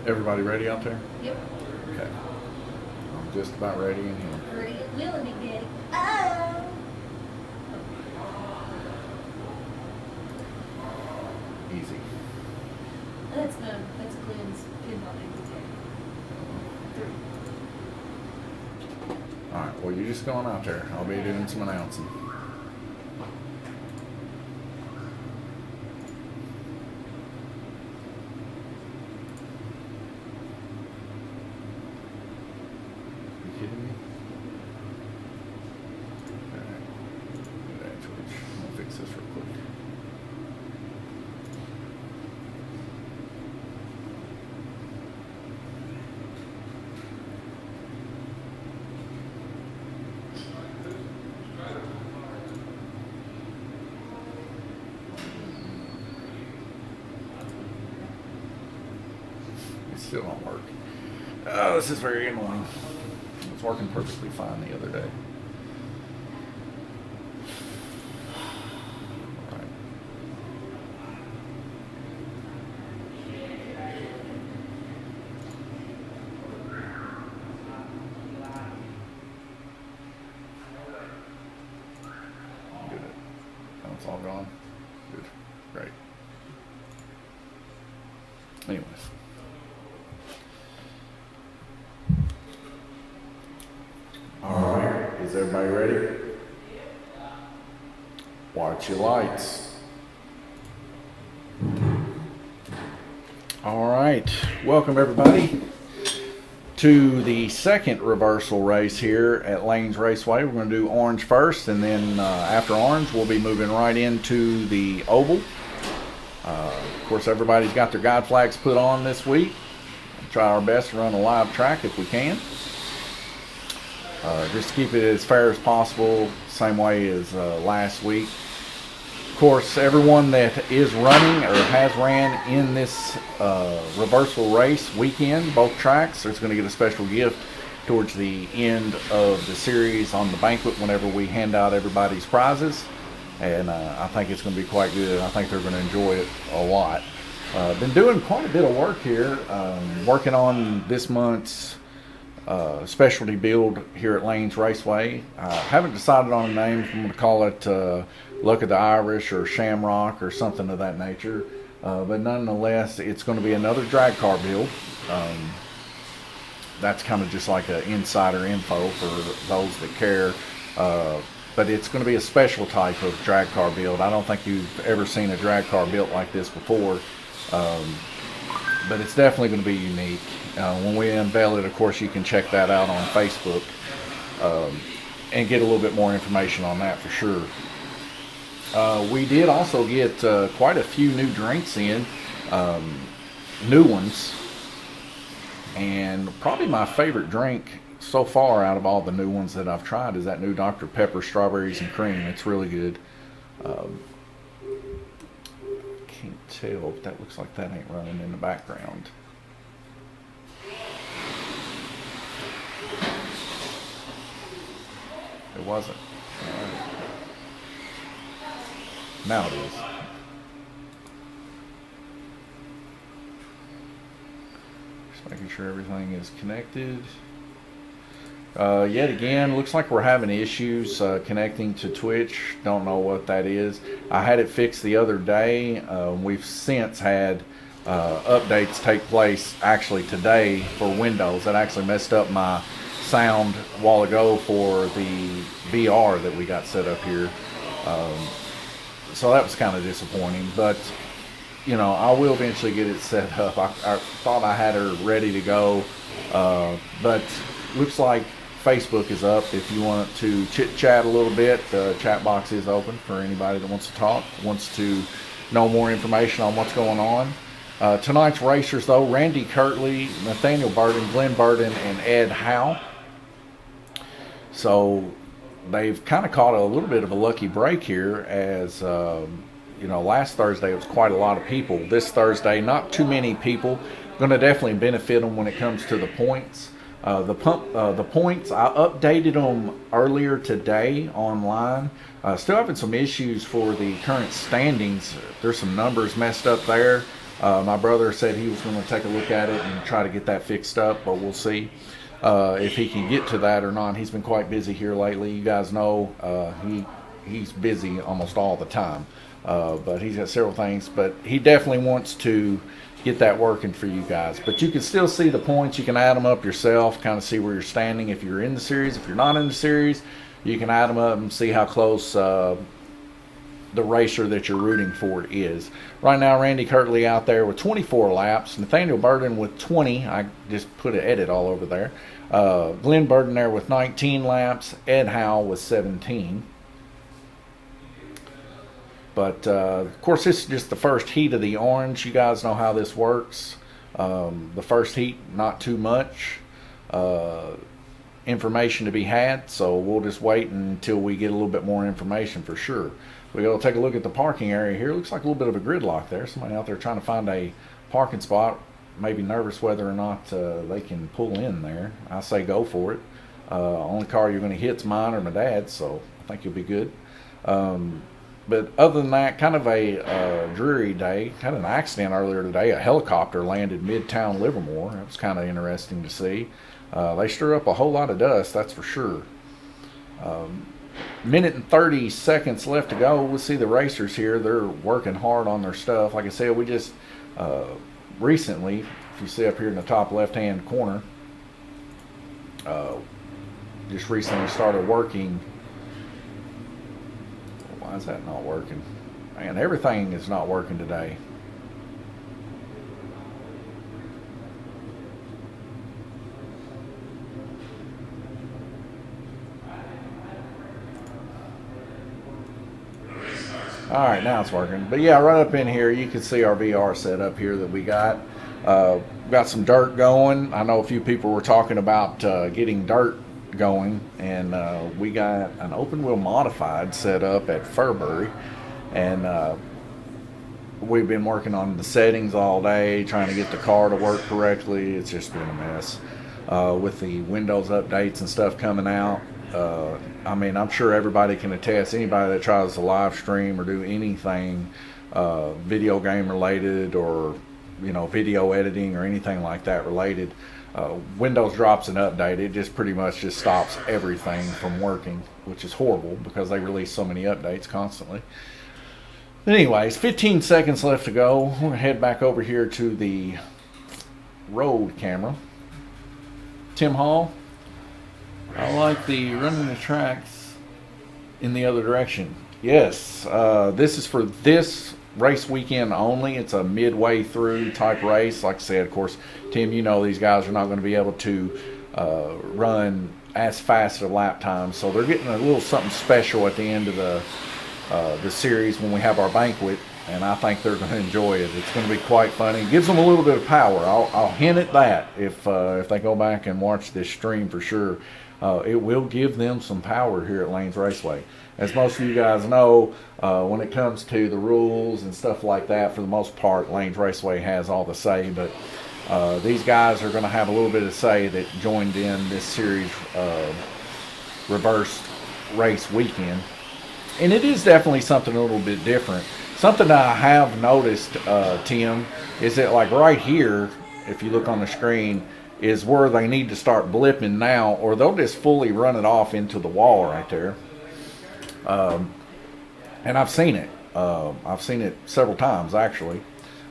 Everybody ready out there? Yep. Okay. I'm just about ready in here. Ready and willing, Big Daddy. Oh! Easy. That's Glenn's pinball name, Big Daddy. Alright, well, you're just going out there. I'll be doing some announcing. You kidding me? Alright. I'm gonna fix this real quick. It still don't work. Oh, this is very annoying. It was working perfectly fine the other day. Alright. Good. Now it's all gone. Good. Great. Anyways. Alright, is everybody ready? Watch your lights. Alright, welcome everybody to the second reversal race here at Lanes Raceway. We're going to do orange first, and then after orange we'll be moving right into the oval. Of course, everybody's got their guide flags put on this week. We'll try our best to run a live track if we can. Just to keep it as fair as possible, same way as last week. Of course, everyone that is running or has ran in this reversal race weekend, both tracks, is going to get a special gift towards the end of the series on the banquet whenever we hand out everybody's prizes. And I think it's going to be quite good. I think they're going to enjoy it a lot. Been doing quite a bit of work here, working on this month's specialty build here at Lanes Raceway. Haven't decided on a name. I'm going to call it Luck of the Irish or Shamrock or something of that nature. But nonetheless, it's going to be another drag car build. That's kind of just like an insider info for those that care. But it's going to be a special type of drag car build. I don't think you've ever seen a drag car built like this before. But it's definitely going to be unique. When we unveil it, of course, you can check that out on Facebook and get a little bit more information on that for sure. We did also get quite a few new drinks in, new ones. And probably my favorite drink so far out of all the new ones that I've tried is that new Dr. Pepper Strawberries and Cream. It's really good. Can't tell, but that looks like that ain't running in the background. It wasn't. Right. Now it is. Just making sure everything is connected. Yet again, looks like we're having issues connecting to Twitch. Don't know what that is. I had it fixed the other day. We've since had updates take place actually today for Windows. That actually messed up my sound a while ago for the VR that we got set up here. So that was kind of disappointing. But, you know, I will eventually get it set up. I thought I had her ready to go. But looks like Facebook is up. If you want to chit chat a little bit, the chat box is open for anybody that wants to talk, wants to know more information on what's going on. Tonight's racers, though, Randy Kirtley, Nathaniel Burden, Glenn Burden, and Ed Howe. So they've kind of caught a little bit of a lucky break here as, you know, last Thursday it was quite a lot of people. This Thursday, not too many people. Going to definitely benefit them when it comes to the points. The points, I updated them earlier today online. Still having some issues for the current standings. There's some numbers messed up there. My brother said he was going to take a look at it and try to get that fixed up, but we'll see if he can get to that or not. He's been quite busy here lately. You guys know he's busy almost all the time, but he's got several things. But he definitely wants to get that working for you guys. But you can still see the points. You can add them up yourself, kind of see where you're standing. If you're in the series, if you're not in the series, you can add them up and see how close the racer that you're rooting for is. Right now, Randy Kirtley out there with 24 laps. Nathaniel Burden with 20. I just put an edit all over there. Glenn Burden there with 19 laps. Ed Howell with 17. But, of course, this is just the first heat of the orange. You guys know how this works. The first heat, not too much information to be had, so we'll just wait until we get a little bit more information for sure. We go take a look at the parking area here. Looks like a little bit of a gridlock there. Somebody out there trying to find a parking spot, maybe nervous whether or not they can pull in there. I say go for it. Only car you're going to hit's mine or my dad's, so I think you'll be good. But other than that, kind of a dreary day. Had an accident earlier today. A helicopter landed midtown Livermore. That was kind of interesting to see. They stir up a whole lot of dust, that's for sure. Minute and 30 seconds left to go. We'll see the racers here. They're working hard on their stuff. Like I said, we just recently, if you see up here in the top left-hand corner, just recently started working. Why is that not working? Man, everything is not working today. All right, now it's working. But yeah, right up in here, you can see our VR set up here that we got. Got some dirt going. I know a few people were talking about getting dirt going, and we got an open wheel modified set up at Furbury, and we've been working on the settings all day, trying to get the car to work correctly. It's just been a mess with the Windows updates and stuff coming out. I mean, I'm sure everybody can attest. Anybody that tries to live stream or do anything video game related, or video editing or anything like that related, Windows drops an update. It just pretty much just stops everything from working, which is horrible because they release so many updates constantly. Anyways, 15 seconds left to go. We're going to head back over here to the road camera. Tim Hall, I like the running the tracks in the other direction. Yes, this is for this race weekend only. It's a midway through type race. Like I said, of course, Tim, these guys are not going to be able to run as fast a lap time, so they're getting a little something special at the end of the series when we have our banquet, and I think they're going to enjoy it. It's going to be quite funny. It gives them a little bit of power. I'll hint at that if they go back and watch this stream for sure. It will give them some power here at Lanes Raceway. As most of you guys know, when it comes to the rules and stuff like that, for the most part, Lanes Raceway has all the say, but these guys are going to have a little bit of say that joined in this series reverse race weekend. And it is definitely something a little bit different. Something that I have noticed, Tim, is that like right here, if you look on the screen, is where they need to start blipping now, or they'll just fully run it off into the wall right there. And I've seen it. I've seen it several times, actually.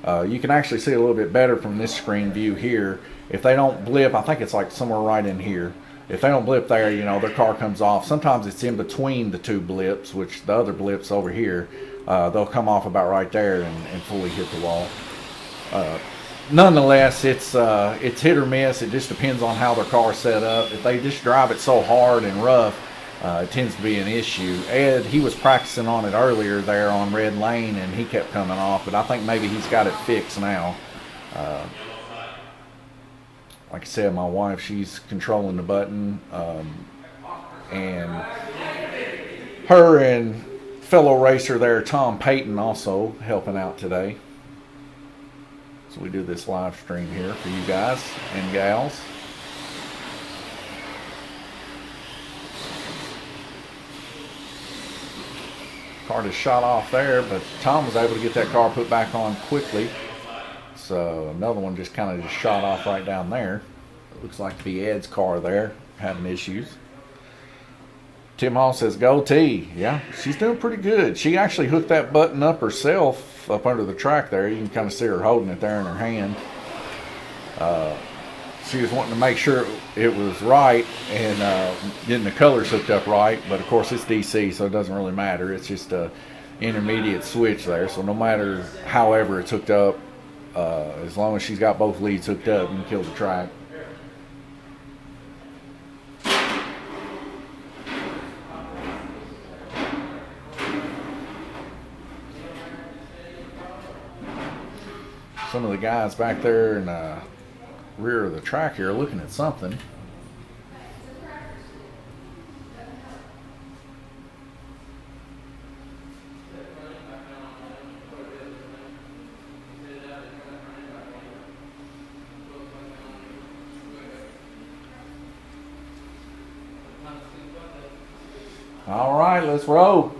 You can actually see a little bit better from this screen view here. If they don't blip, I think it's like somewhere right in here. If they don't blip there, their car comes off. Sometimes it's in between the two blips, which the other blips over here, they'll come off about right there and fully hit the wall. Nonetheless, it's hit or miss. It just depends on how their car's set up. If they just drive it so hard and rough, it tends to be an issue. Ed, he was practicing on it earlier there on Red Lane, and he kept coming off, but I think maybe he's got it fixed now. Like I said, my wife, she's controlling the button, and her and fellow racer there, Tom Payton, also helping out today. So we do this live stream here for you guys and gals. Car just shot off there, but Tom was able to get that car put back on quickly. house. Another one just kind of just shot off right down there. It looks like to be Ed's car there having issues. Tim Hall says, "Go T." Yeah, she's doing pretty good. She actually hooked that button up herself up under the track there. You can kind of see her holding it there in her hand. She was wanting to make sure it was right and getting the colors hooked up right. But of course, it's DC, so it doesn't really matter. It's just a intermediate switch there. So no matter however it's hooked up, as long as she's got both leads hooked up, you can kill the track. Some of the guys back there in the rear of the track here are looking at something. All right, let's roll.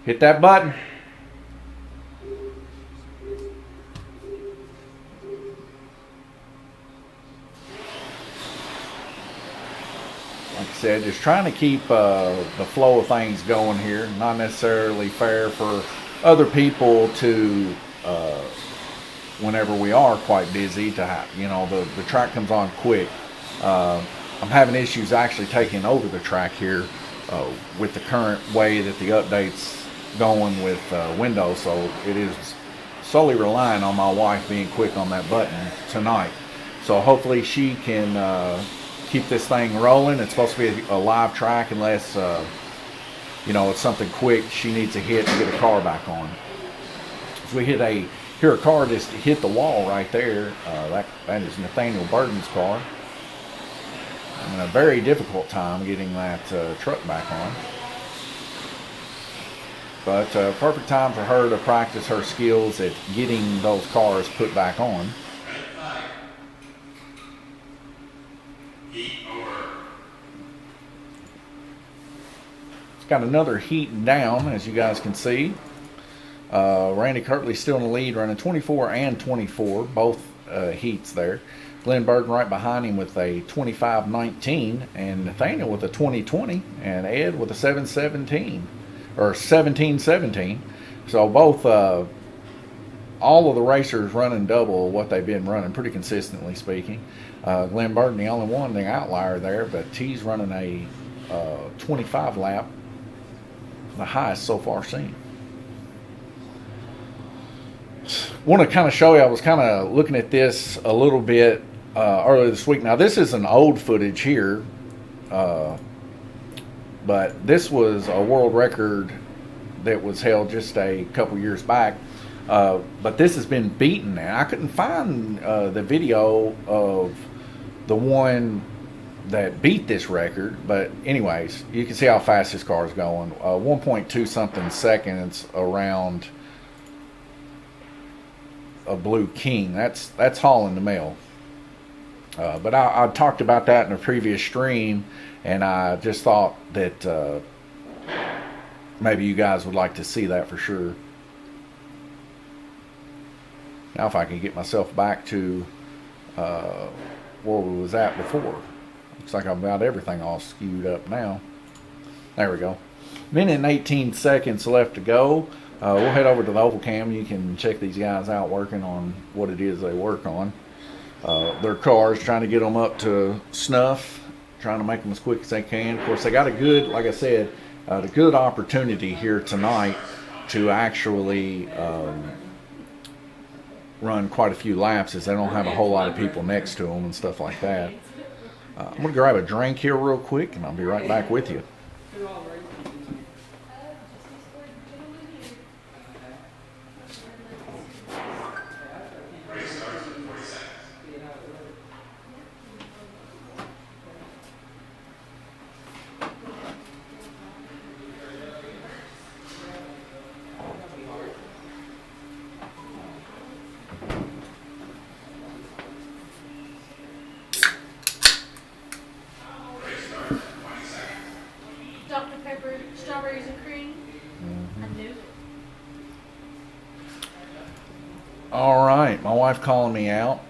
Hit that button. Like I said, just trying to keep the flow of things going here. Not necessarily fair for other people to, whenever we are quite busy, to have, the track comes on quick. I'm having issues actually taking over the track here with the current way that the update's going with Windows. So it is solely relying on my wife being quick on that button tonight. So hopefully she can keep this thing rolling. It's supposed to be a live track unless it's something quick she needs to hit to get a car back on. So we hear a car just hit the wall right there. That is Nathaniel Burton's car. And a very difficult time getting that truck back on. But perfect time for her to practice her skills at getting those cars put back on. It's got another heat down, as you guys can see. Randy Kirtley still in the lead, running 24 and 24, both heats there. Glenn Burton right behind him with a 25-19, and Nathaniel with a 20-20, and Ed with a 7-17, or 17-17. So both, all of the racers running double what they've been running, pretty consistently speaking. Glenn Burton, the only one, the outlier there, but he's running a 25 lap, the highest so far seen. Want to kind of show you, I was kind of looking at this a little bit earlier this week. Now this is an old footage here, but this was a world record that was held just a couple years back. But this has been beaten, and I couldn't find the video of the one that beat this record. But anyways, you can see how fast this car is going. 1.2 something seconds around a Blue King. That's hauling the mail. But I talked about that in a previous stream, and I just thought that maybe you guys would like to see that for sure. Now if I can get myself back to where we was at before. Looks like I've got everything all skewed up now. There we go. Minute and 18 seconds left to go. We'll head over to the oval cam. You can check these guys out working on what it is they work on. Their cars, trying to get them up to snuff, trying to make them as quick as they can. Of course, they got a good, like I said, a good opportunity here tonight to actually run quite a few laps, as they don't have a whole lot of people next to them and stuff like that. I'm going to grab a drink here real quick, and I'll be right back with you. All right, my wife calling me out.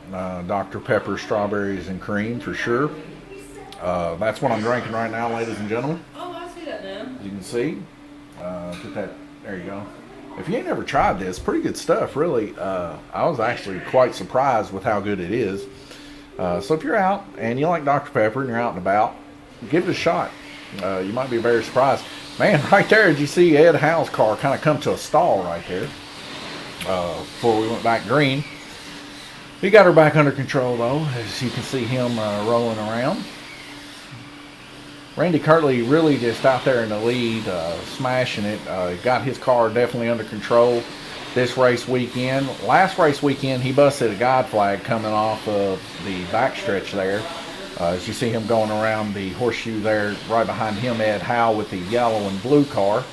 Dr. Pepper strawberries and cream for sure. That's what I'm drinking right now, ladies and gentlemen. Oh, I see that now. You can see. Put that. There you go. If you ain't never tried this, pretty good stuff, really. I was actually quite surprised with how good it is. So if you're out and you like Dr. Pepper and you're out and about, give it a shot. You might be very surprised. Man, right there, did you see Ed Howe's car kind of come to a stall right there before we went back green? He got her back under control, though, as you can see him rolling around. Randy Kirtley really just out there in the lead, smashing it. Got his car definitely under control this race weekend. Last race weekend, he busted a guide flag coming off of the backstretch there. As you see him going around the horseshoe there, right behind him, Ed Howe with the yellow and blue car.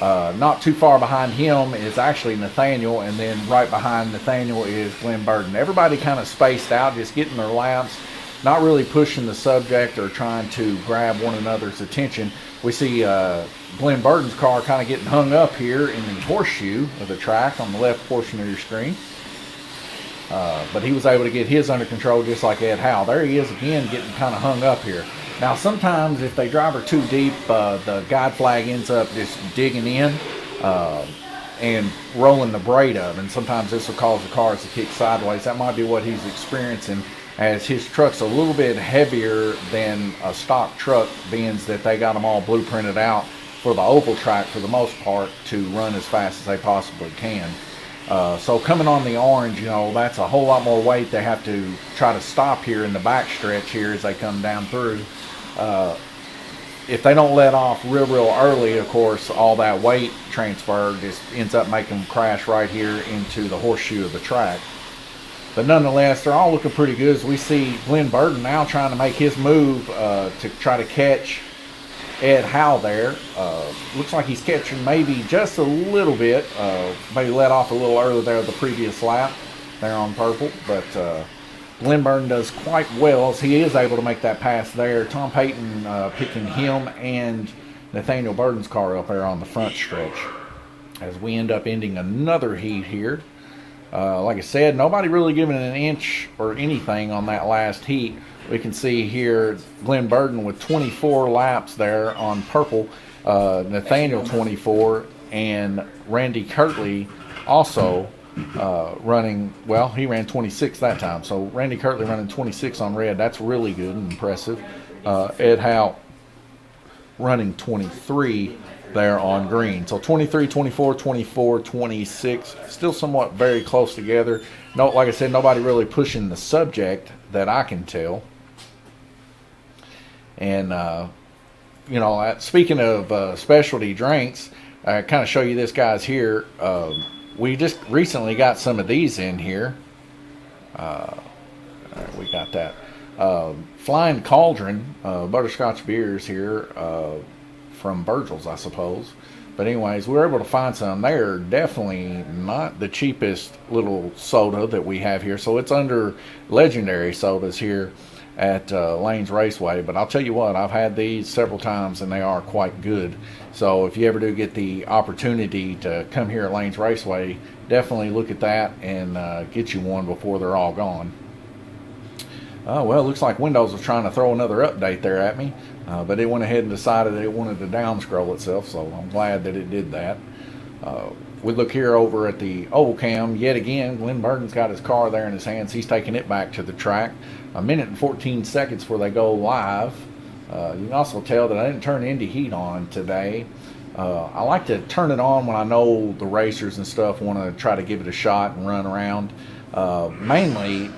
Not too far behind him is actually Nathaniel, and then right behind Nathaniel is Glenn Burton. Everybody kind of spaced out, just getting their laps, not really pushing the subject or trying to grab one another's attention. We see Glenn Burton's car kind of getting hung up here in the horseshoe of the track on the left portion of your screen. But he was able to get his under control just like Ed Howe. There he is again, getting kind of hung up here. Now sometimes if they drive her too deep, the guide flag ends up just digging in and rolling the braid up, and sometimes this will cause the cars to kick sideways. That might be what he's experiencing, as his truck's a little bit heavier than a stock truck, being that they got them all blueprinted out for the oval track for the most part to run as fast as they possibly can. So coming on the orange, you know, that's a whole lot more weight. They have to try to stop here in the back stretch here as they come down through. If they don't let off real early, of course, all that weight transfer just ends up making them crash right here into the horseshoe of the track. But nonetheless, they're all looking pretty good as we see Glenn Burton now trying to make his move to try to catch Ed Howe there. Looks like he's catching maybe just a little bit. Maybe let off a little early there the previous lap there on purple. But Glenn Burton does quite well as he is able to make that pass there. Tom Payton picking him and Nathaniel Burton's car up there on the front stretch. As we end up ending another heat here. Like I said, nobody really giving an inch or anything on that last heat. We can see here Glenn Burton with 24 laps there on purple, Nathaniel 24, and Randy Kirtley also running, well, he ran 26 that time. So Randy Kirtley running 26 on red. That's really good and impressive. Ed Howe running 23 there on green. So 23, 24, 24, 26, still somewhat very close together. No, like I said, nobody really pushing the subject that I can tell. And, you know, speaking of specialty drinks, I kind of show you this guys here. We just recently got some of these in here. We got that. Flying Cauldron, butterscotch beers here from Virgil's, I suppose. But anyways, we were able to find some. They're definitely not the cheapest little soda that we have here. So it's under legendary sodas here at Lanes Raceway. But I'll tell you what, I've had these several times and they are quite good. So if you ever do get the opportunity to come here at Lanes Raceway, definitely look at that and get you one before they're all gone. Well, it looks like Windows was trying to throw another update there at me, but it went ahead and decided it wanted to down scroll itself, so I'm glad that it did that. We look here over at the oval cam yet again. Glenn Burton's got his car there in his hands. He's taking it back to the track. 1 minute and 14 seconds before they go live. You can also tell that I didn't turn Indy Heat on today. I like to turn it on when I know the racers and stuff want to try to give it a shot and run around. Mainly,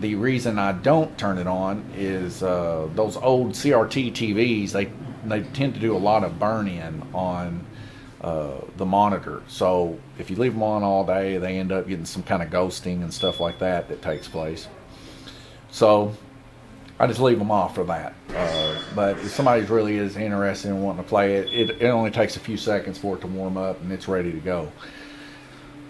the reason I don't turn it on is those old CRT TVs, they tend to do a lot of burn-in on the monitor. So if you leave them on all day, they end up getting some kind of ghosting and stuff like that takes place. So I just leave them off for that. But if somebody really is interested in wanting to play it, it only takes a few seconds for it to warm up and it's ready to go.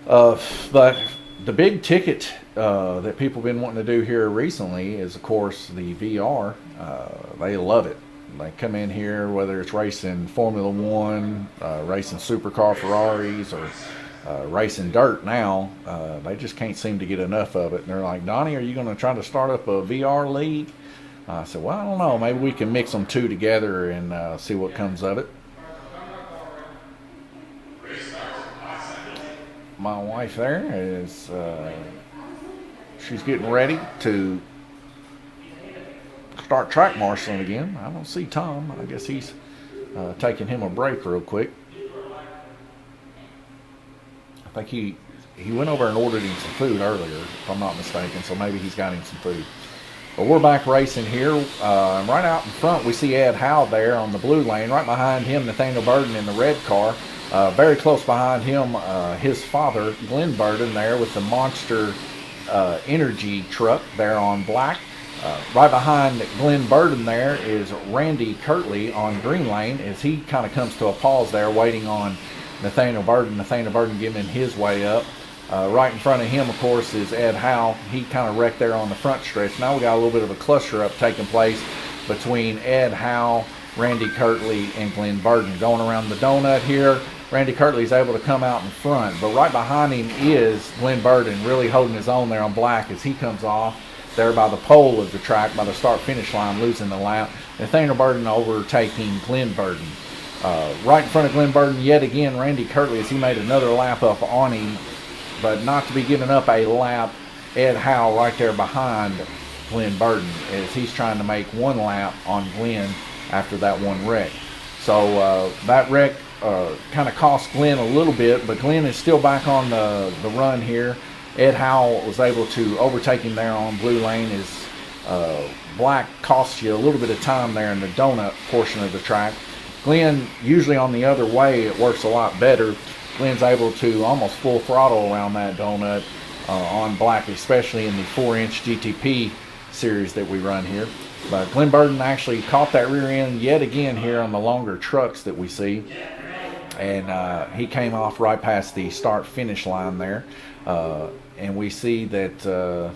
But the big ticket that people have been wanting to do here recently is, of course, the VR. They love it. They come in here, whether it's racing Formula One, racing supercar Ferraris, or racing dirt now. They just can't seem to get enough of it. And they're like, Donnie, are you going to try to start up a VR league? I said, well, I don't know. Maybe we can mix them two together and see what comes of it. My wife there is, she's getting ready to start track marshaling again. I don't see Tom. I guess he's taking him a break real quick. I think he went over and ordered him some food earlier, if I'm not mistaken, so maybe he's got him some food. But we're back racing here. Right out in front, we see Ed Howe there on the blue lane. Right behind him, Nathaniel Burden in the red car. Very close behind him, his father, Glenn Burden, there with the Monster Energy truck there on black. Right behind Glenn Burden there is Randy Kirtley on green lane as he kind of comes to a pause there waiting on Nathaniel Burden. Nathaniel Burden giving his way up. Right in front of him, of course, is Ed Howe. He kind of wrecked there on the front stretch. Now we got a little bit of a cluster up taking place between Ed Howe, Randy Kirtley, and Glenn Burden. Going around the donut here, Randy Kirtley is able to come out in front, but right behind him is Glenn Burden, really holding his own there on black as he comes off there by the pole of the track, by the start-finish line, losing the lap. Nathaniel Burden overtaking Glenn Burden. Right in front of Glenn Burden yet again, Randy Kirtley, as he made another lap up on him, but not to be giving up a lap. Ed Howe right there behind Glenn Burden as he's trying to make one lap on Glenn after that one wreck. So that wreck kind of cost Glenn a little bit, but Glenn is still back on the run here. Ed Howe was able to overtake him there on blue lane. His black costs you a little bit of time there in the donut portion of the track. Glenn, usually on the other way, it works a lot better. Glenn's able to almost full throttle around that donut on black, especially in the 4-inch GTP series that we run here. But Glenn Burden actually caught that rear end yet again here on the longer trucks that we see. And he came off right past the start-finish line there. And we see that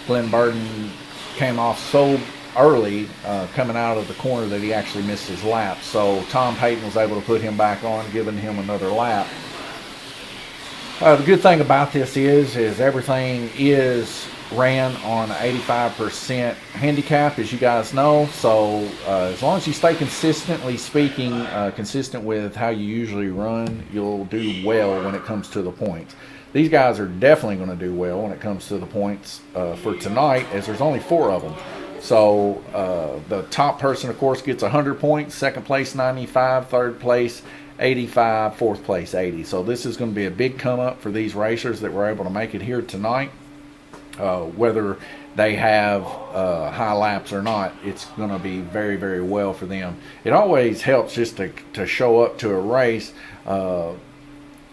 Glenn Burden came off so early coming out of the corner that he actually missed his lap. So Tom Payton was able to put him back on, giving him another lap. The good thing about this is everything is ran on 85% handicap, as you guys know. So as long as you stay consistent with how you usually run, you'll do well when it comes to the points. These guys are definitely going to do well when it comes to the points for tonight, as there's only 4 of them. So the top person, of course, gets 100 points, second place 95, third place 85, fourth place 80. So this is going to be a big come up for these racers that were able to make it here tonight. Whether they have high laps or not, it's going to be very, very well for them. It always helps just to show up to a race,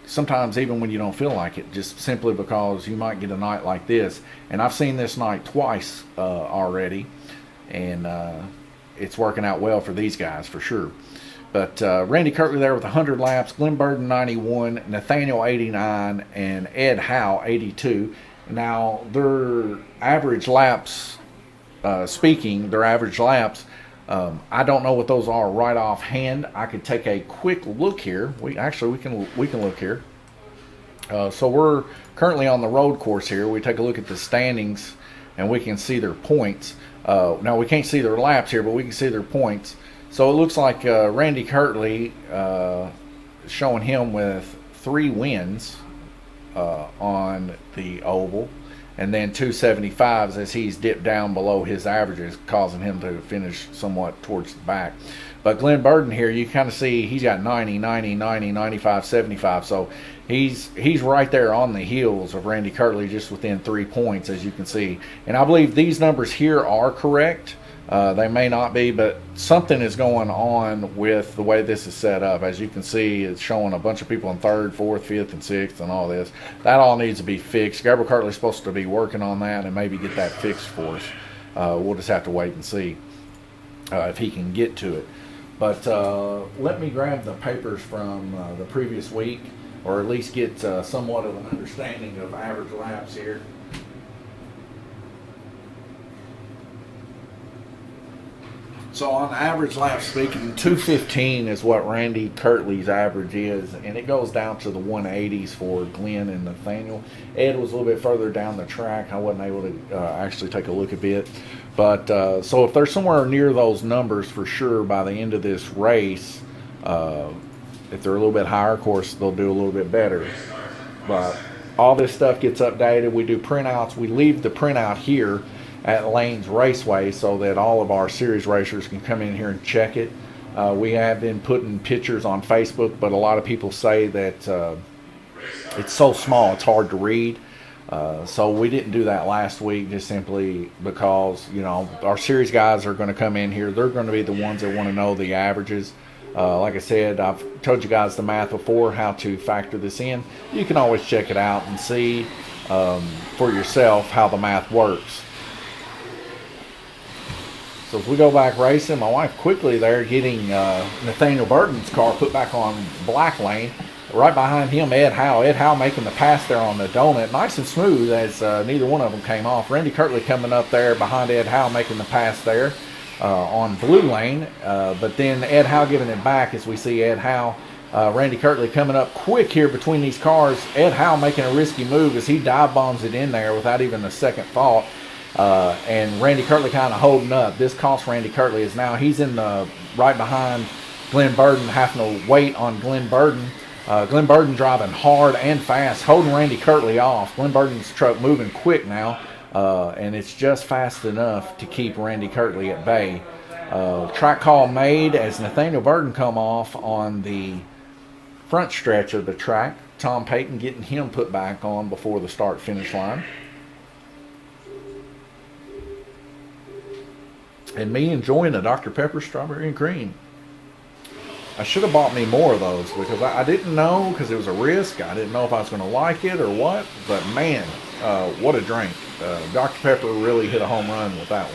sometimes even when you don't feel like it, just simply because you might get a night like this. And I've seen this night twice already, and it's working out well for these guys for sure. But Randy Kirtley there with 100 laps, Glenn Burden 91, Nathaniel 89, and Ed Howe 82. Now, their average laps, I don't know what those are right offhand. I could take a quick look here. We can look here. So we're currently on the road course here. We take a look at the standings, and we can see their points. Now, we can't see their laps here, but we can see their points. So it looks like Randy Kirtley, showing him with 3 wins on the oval, and then 275s as he's dipped down below his averages, causing him to finish somewhat towards the back. But Glenn Burden here, you kind of see he's got 90, 90, 90, 95, 75. So he's right there on the heels of Randy Kirtley, just within 3 points, as you can see. And I believe these numbers here are correct. They may not be, but something is going on with the way this is set up. As you can see, it's showing a bunch of people in 3rd, 4th, 5th, and 6th and all this. That all needs to be fixed. Gabriel Kirtley's supposed to be working on that and maybe get that fixed for us. We'll just have to wait and see if he can get to it. But let me grab the papers from the previous week, or at least get somewhat of an understanding of average laps here. So on average lap speaking, 215 is what Randy Kirtley's average is, and it goes down to the 180s for Glenn and Nathaniel. Ed was a little bit further down the track. I wasn't able to actually take a look at it. But so if they're somewhere near those numbers for sure by the end of this race, if they're a little bit higher, of course, they'll do a little bit better. But all this stuff gets updated. We do printouts. We leave the printout here at Lanes Raceway so that all of our series racers can come in here and check it. We have been putting pictures on Facebook, but a lot of people say that it's so small it's hard to read. So we didn't do that last week just simply because, you know, our series guys are going to come in here. They're going to be the ones that want to know the averages. Like I said, I've told you guys the math before, how to factor this in. You can always check it out and see for yourself how the math works. So if we go back racing, my wife quickly there getting Nathaniel Burton's car put back on black lane. Right behind him, Ed Howe. Ed Howe making the pass there on the donut. Nice and smooth as neither one of them came off. Randy Kirtley coming up there behind Ed Howe making the pass there on blue lane. But then Ed Howe giving it back as we see Ed Howe. Randy Kirtley coming up quick here between these cars. Ed Howe making a risky move as he dive bombs it in there without even a second thought. And Randy Kirtley kind of holding up. This cost Randy Kirtley is now he's in the right behind Glenn Burden, having to wait on Glenn Burden. Glenn Burden driving hard and fast, holding Randy Kirtley off. Glenn Burden's truck moving quick now, and it's just fast enough to keep Randy Kirtley at bay. Track call made as Nathaniel Burden come off on the front stretch of the track. Tom Payton getting him put back on before the start-finish line. And me enjoying a Dr. Pepper Strawberry and Cream. I should have bought me more of those because I didn't know, because it was a risk. I didn't know if I was going to like it or what. But man, what a drink. Dr. Pepper really hit a home run with that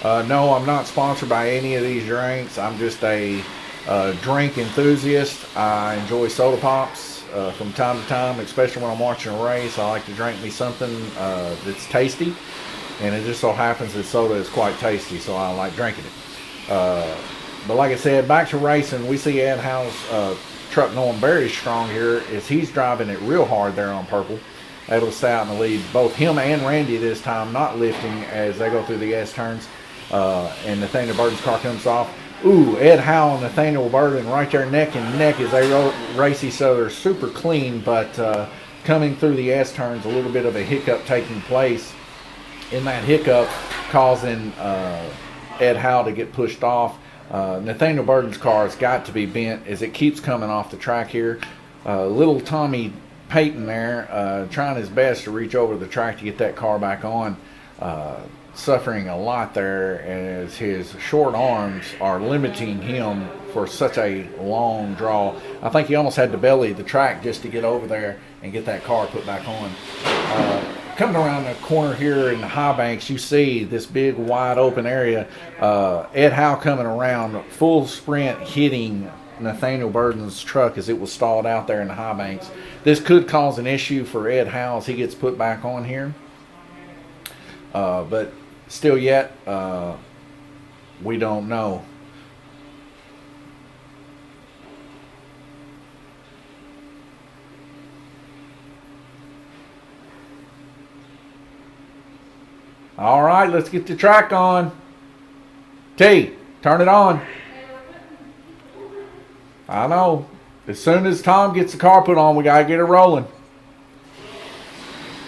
one. No, I'm not sponsored by any of these drinks. I'm just a drink enthusiast. I enjoy soda pops from time to time, especially when I'm watching a race. I like to drink me something that's tasty. And it just so happens that soda is quite tasty, so I like drinking it. But like I said, back to racing, we see Ed Howe's truck going very strong here as he's driving it real hard there on purple. Able to stay out in the lead. Both him and Randy this time not lifting as they go through the S-turns. And Nathaniel Burton's car comes off. Ooh, Ed Howe and Nathaniel Burton right there neck and neck as they race each other super clean, but coming through the S-turns, a little bit of a hiccup taking place. In that hiccup, causing Ed Howe to get pushed off. Nathaniel Burton's car has got to be bent as it keeps coming off the track here. Little Tommy Payton there trying his best to reach over the track to get that car back on. Suffering a lot there as his short arms are limiting him for such a long draw. I think he almost had to belly the track just to get over there and get that car put back on. Coming around the corner here in the high banks, you see this big wide open area. Ed Howe coming around, full sprint, hitting Nathaniel Burton's truck as it was stalled out there in the high banks. This could cause an issue for Ed Howe as he gets put back on here. But still yet, we don't know. All right, let's get the track on. T, turn it on. I know. As soon as Tom gets the car put on, we got to get it rolling.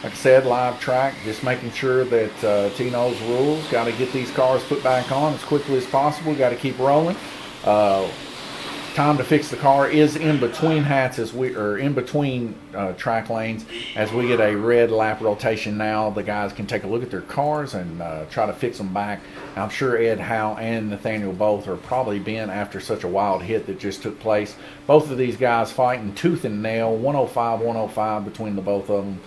Like I said, live track, just making sure that T knows the rules. Got to get these cars put back on as quickly as possible. Got to keep rolling. Time to fix the car is in between in between track lanes as we get a red lap rotation now. The guys can take a look at their cars and try to fix them back. I'm sure Ed Howe and Nathaniel both are probably bent after such a wild hit that just took place. Both of these guys fighting tooth and nail, 105 between the both of them.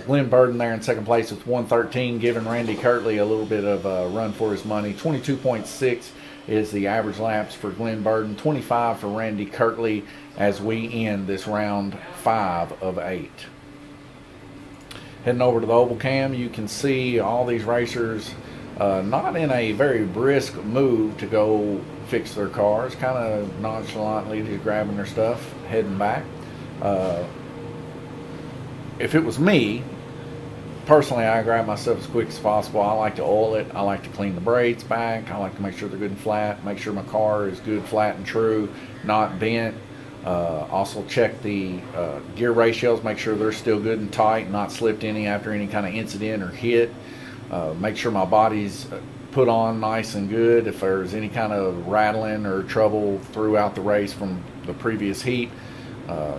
Glenn Burden there in second place with 113, giving Randy Kirtley a little bit of a run for his money. 22.6 is the average laps for Glenn Burden, 25 for Randy Kirtley as we end this round 5 of 8. Heading over to the oval cam, you can see all these racers not in a very brisk move to go fix their cars, kind of nonchalantly just grabbing their stuff, heading back. Uh, if it was me, personally, I grab my stuff as quick as possible. I like to oil it. I like to clean the brakes back. I like to make sure they're good and flat, make sure my car is good, flat, and true, not bent. Also check the gear ratios, make sure they're still good and tight, not slipped any after any kind of incident or hit. Make sure my body's put on nice and good. If there's any kind of rattling or trouble throughout the race from the previous heat,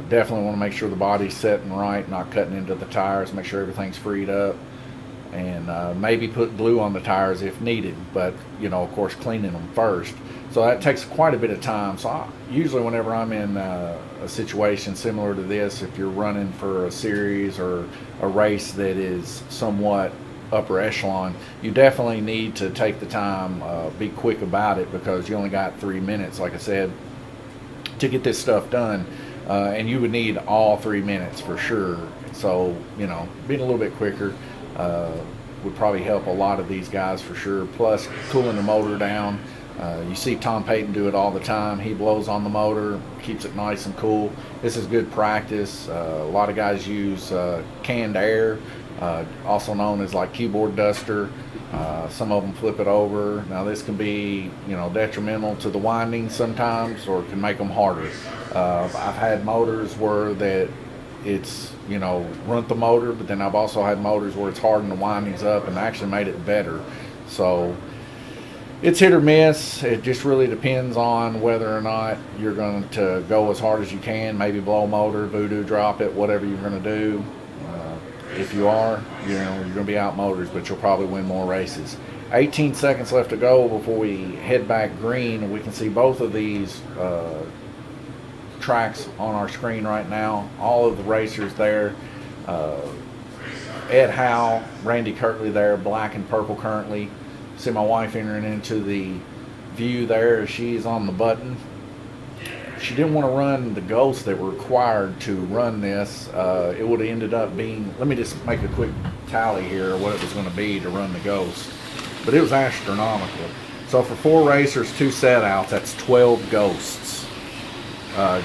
definitely want to make sure the body's setting right, not cutting into the tires, make sure everything's freed up, and maybe put glue on the tires if needed, but of course cleaning them first. So that takes quite a bit of time. So usually whenever I'm in a situation similar to this, if you're running for a series or a race that is somewhat upper echelon, you definitely need to take the time, be quick about it, because you only got 3 minutes, like I said, to get this stuff done. And you would need all 3 minutes for sure. So, being a little bit quicker would probably help a lot of these guys for sure. Plus, cooling the motor down. You see Tom Payton do it all the time. He blows on the motor, keeps it nice and cool. This is good practice. A lot of guys use canned air, also known as like keyboard duster. Some of them flip it over. Now this can be, detrimental to the windings sometimes, or can make them harder. I've had motors where that it's, runt the motor, but then I've also had motors where it's hardened the windings up and actually made it better. So it's hit or miss. It just really depends on whether or not you're going to go as hard as you can, maybe blow motor, voodoo drop it, whatever you're going to do. If you are, you're going to be out motors, but you'll probably win more races. 18 seconds left to go before we head back green. We can see both of these tracks on our screen right now. All of the racers there. Ed Howe, Randy Kirtley there, black and purple currently. See my wife entering into the view there. She's on the button. She didn't want to run the ghosts that were required to run this. It would have ended up being, let me just make a quick tally here of what it was going to be to run the ghost. But it was astronomical. So for 4 racers, 2 set outs, that's 12 ghosts.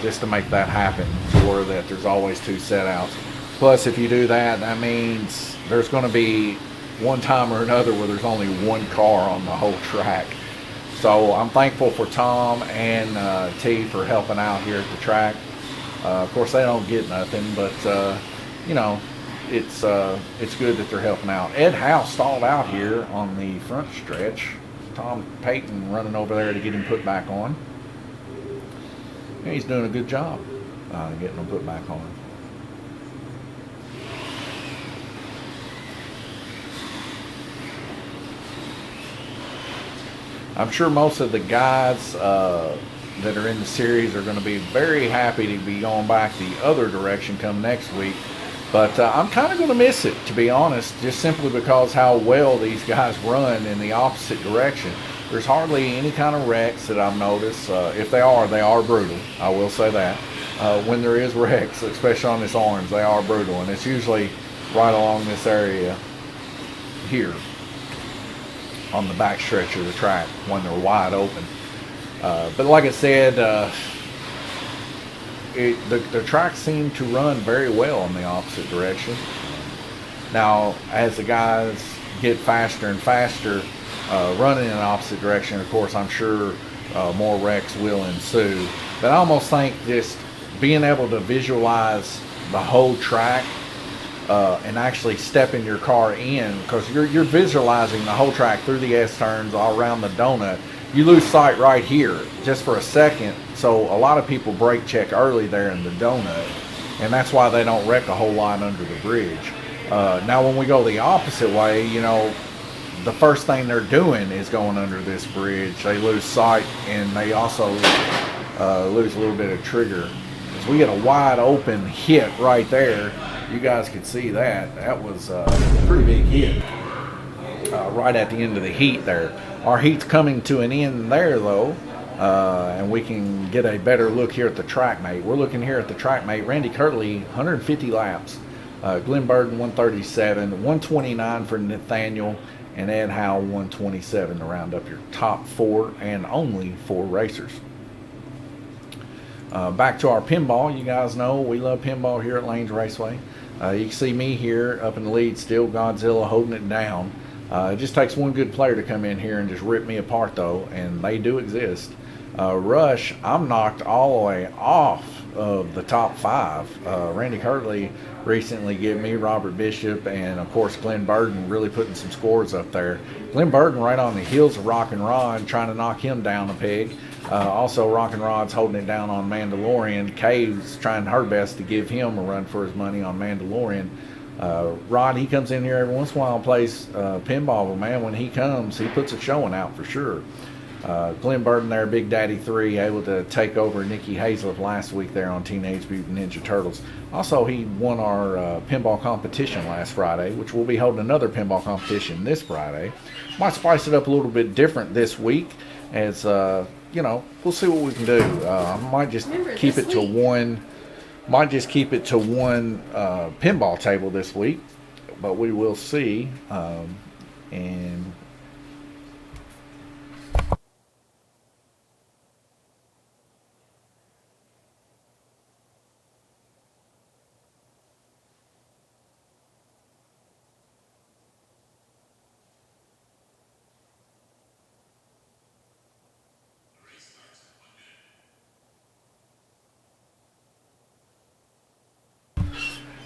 Just to make that happen, for that there's always 2 set outs. Plus, if you do that, that means there's going to be one time or another where there's only 1 car on the whole track. So I'm thankful for Tom and T for helping out here at the track. Of course, they don't get nothing, but it's good that they're helping out. Ed Howe stalled out here on the front stretch. Tom Payton running over there to get him put back on. Yeah, he's doing a good job getting him put back on. I'm sure most of the guys that are in the series are going to be very happy to be going back the other direction come next week. But I'm kind of going to miss it, to be honest, just simply because how well these guys run in the opposite direction. There's hardly any kind of wrecks that I've noticed. If they are brutal. I will say that. When there is wrecks, especially on this orange, they are brutal. And it's usually right along this area here, on the back stretch of the track when they're wide open. But like I said, the track seemed to run very well in the opposite direction. Now, as the guys get faster and faster running in the opposite direction, of course, I'm sure more wrecks will ensue. But I almost think just being able to visualize the whole track and actually stepping your car in, because you're visualizing the whole track through the S-turns all around the donut. You lose sight right here just for a second, so a lot of people brake check early there in the donut, and that's why they don't wreck a whole lot under the bridge. Now when we go the opposite way, the first thing they're doing is going under this bridge. They lose sight, and they also lose a little bit of trigger. As we get a wide open hit right there, you guys could see that. That was a pretty big hit right at the end of the heat there. Our heat's coming to an end there, though, and we can get a better look here at the track mate. We're looking here at the track mate. Randy Kirtley, 150 laps. Glenn Burden, 137. 129 for Nathaniel. and Ed Howe 127 to round up your top 4 and only 4 racers. Back to our pinball. You guys know we love pinball here at Lanes Raceway. You can see me here up in the lead still, Godzilla holding it down. It just takes one good player to come in here and just rip me apart though, and they do exist. Rush, I'm knocked all the way off of the top 5. Randy Kirtley recently gave me Robert Bishop, and of course Glenn Burden really putting some scores up there. Glenn Burden right on the heels of Rock and Rod, trying to knock him down a peg. Also Rock and Rod's holding it down on Mandalorian. Kay's trying her best to give him a run for his money on Mandalorian. Rod, he comes in here every once in a while and plays pinball, but man, when he comes, he puts a showing out for sure. Glenn Burden there, Big Daddy 3, able to take over Nikki Hazlett last week there on Teenage Mutant Ninja Turtles. Also, he won our pinball competition last Friday, which we'll be holding another pinball competition this Friday. Might spice it up a little bit different this week, as we'll see what we can do. I might just keep it to one. Might just keep it to one pinball table this week, but we will see. And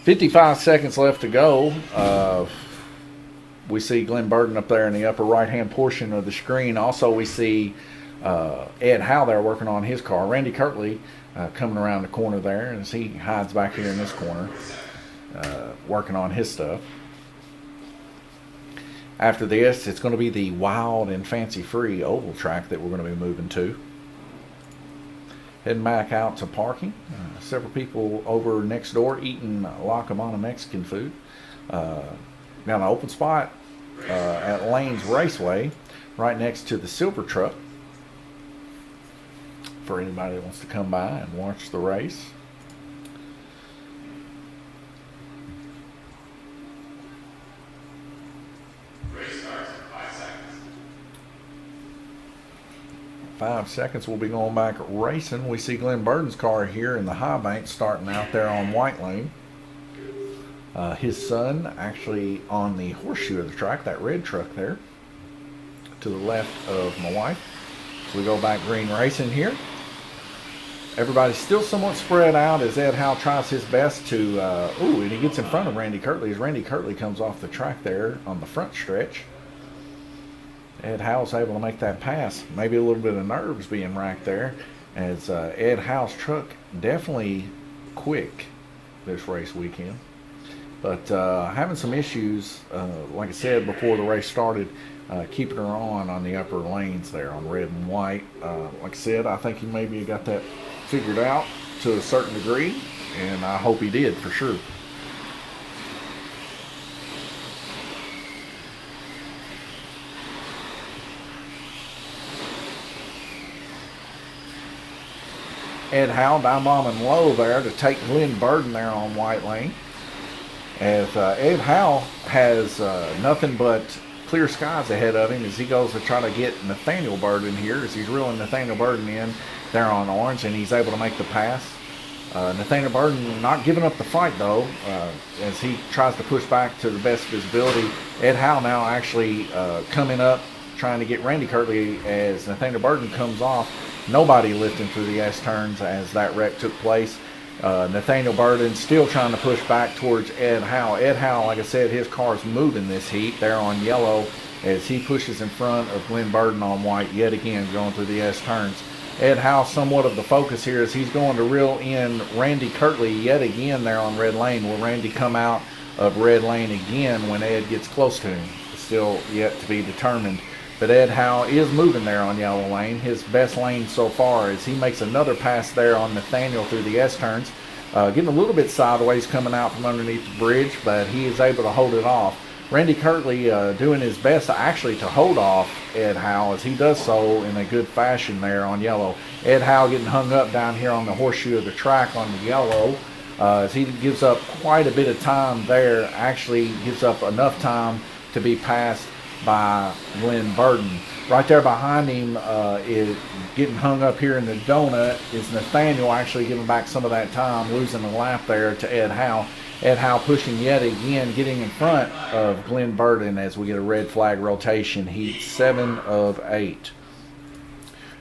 55 seconds left to go. We see Glenn Burden up there in the upper right-hand portion of the screen. Also, we see Ed Howe there working on his car. Randy Kirtley coming around the corner there as he hides back here in this corner, working on his stuff. After this, it's going to be the Wild and Fancy Free oval track that we're going to be moving to. Heading back out to parking. Several people over next door eating La Cabana Mexican food. Got an open spot at Lanes Raceway right next to the Silver Truck for anybody that wants to come by and watch the race. Race starts in 5 seconds. 5 seconds, we'll be going back racing. We see Glenn Burden's car here in the high bank starting out there on White Lane. His son actually on the horseshoe of the track, that red truck there to the left of my wife. So we go back green racing here. Everybody's still somewhat spread out as Ed Howe tries his best to, and he gets in front of Randy Kirtley as Randy Kirtley comes off the track there on the front stretch. Ed Howe's able to make that pass. Maybe a little bit of nerves being racked there as Ed Howe's truck definitely quick this race weekend. But having some issues, like I said before the race started, keeping her on the upper lanes there on red and white. Like I said, I think he maybe got that figured out to a certain degree, and I hope he did for sure. Ed Howe dive bombing low there to take Glenn Burden there on White Lane. As Ed Howe has nothing but clear skies ahead of him as he goes to try to get Nathaniel Burden here as he's reeling Nathaniel Burden in there on orange, and he's able to make the pass. Nathaniel Burden not giving up the fight though as he tries to push back to the best of his ability. Ed Howe now actually coming up trying to get Randy Kirtley as Nathaniel Burden comes off. Nobody lifting through the S-turns as that wreck took place. Nathaniel Burden still trying to push back towards Ed Howe. Ed Howe, like I said, his car's moving this heat there on yellow as he pushes in front of Glenn Burden on white yet again going through the S-turns. Ed Howe somewhat of the focus here as he's going to reel in Randy Kirtley yet again there on red lane. Will Randy come out of red lane again when Ed gets close to him? Still yet to be determined. But Ed Howe is moving there on yellow lane, his best lane so far as he makes another pass there on Nathaniel through the S-turns. Getting a little bit sideways coming out from underneath the bridge, but he is able to hold it off. Randy Kirtley doing his best actually to hold off Ed Howe as he does so in a good fashion there on yellow. Ed Howe getting hung up down here on the horseshoe of the track on the yellow as he gives up quite a bit of time there, actually gives up enough time to be passed by Glenn Burden. Right there behind him is getting hung up here in the donut is Nathaniel, actually giving back some of that time, losing a lap there to Ed Howe. Ed Howe pushing yet again, getting in front of Glenn Burden as we get a red flag rotation, heat 7 of 8.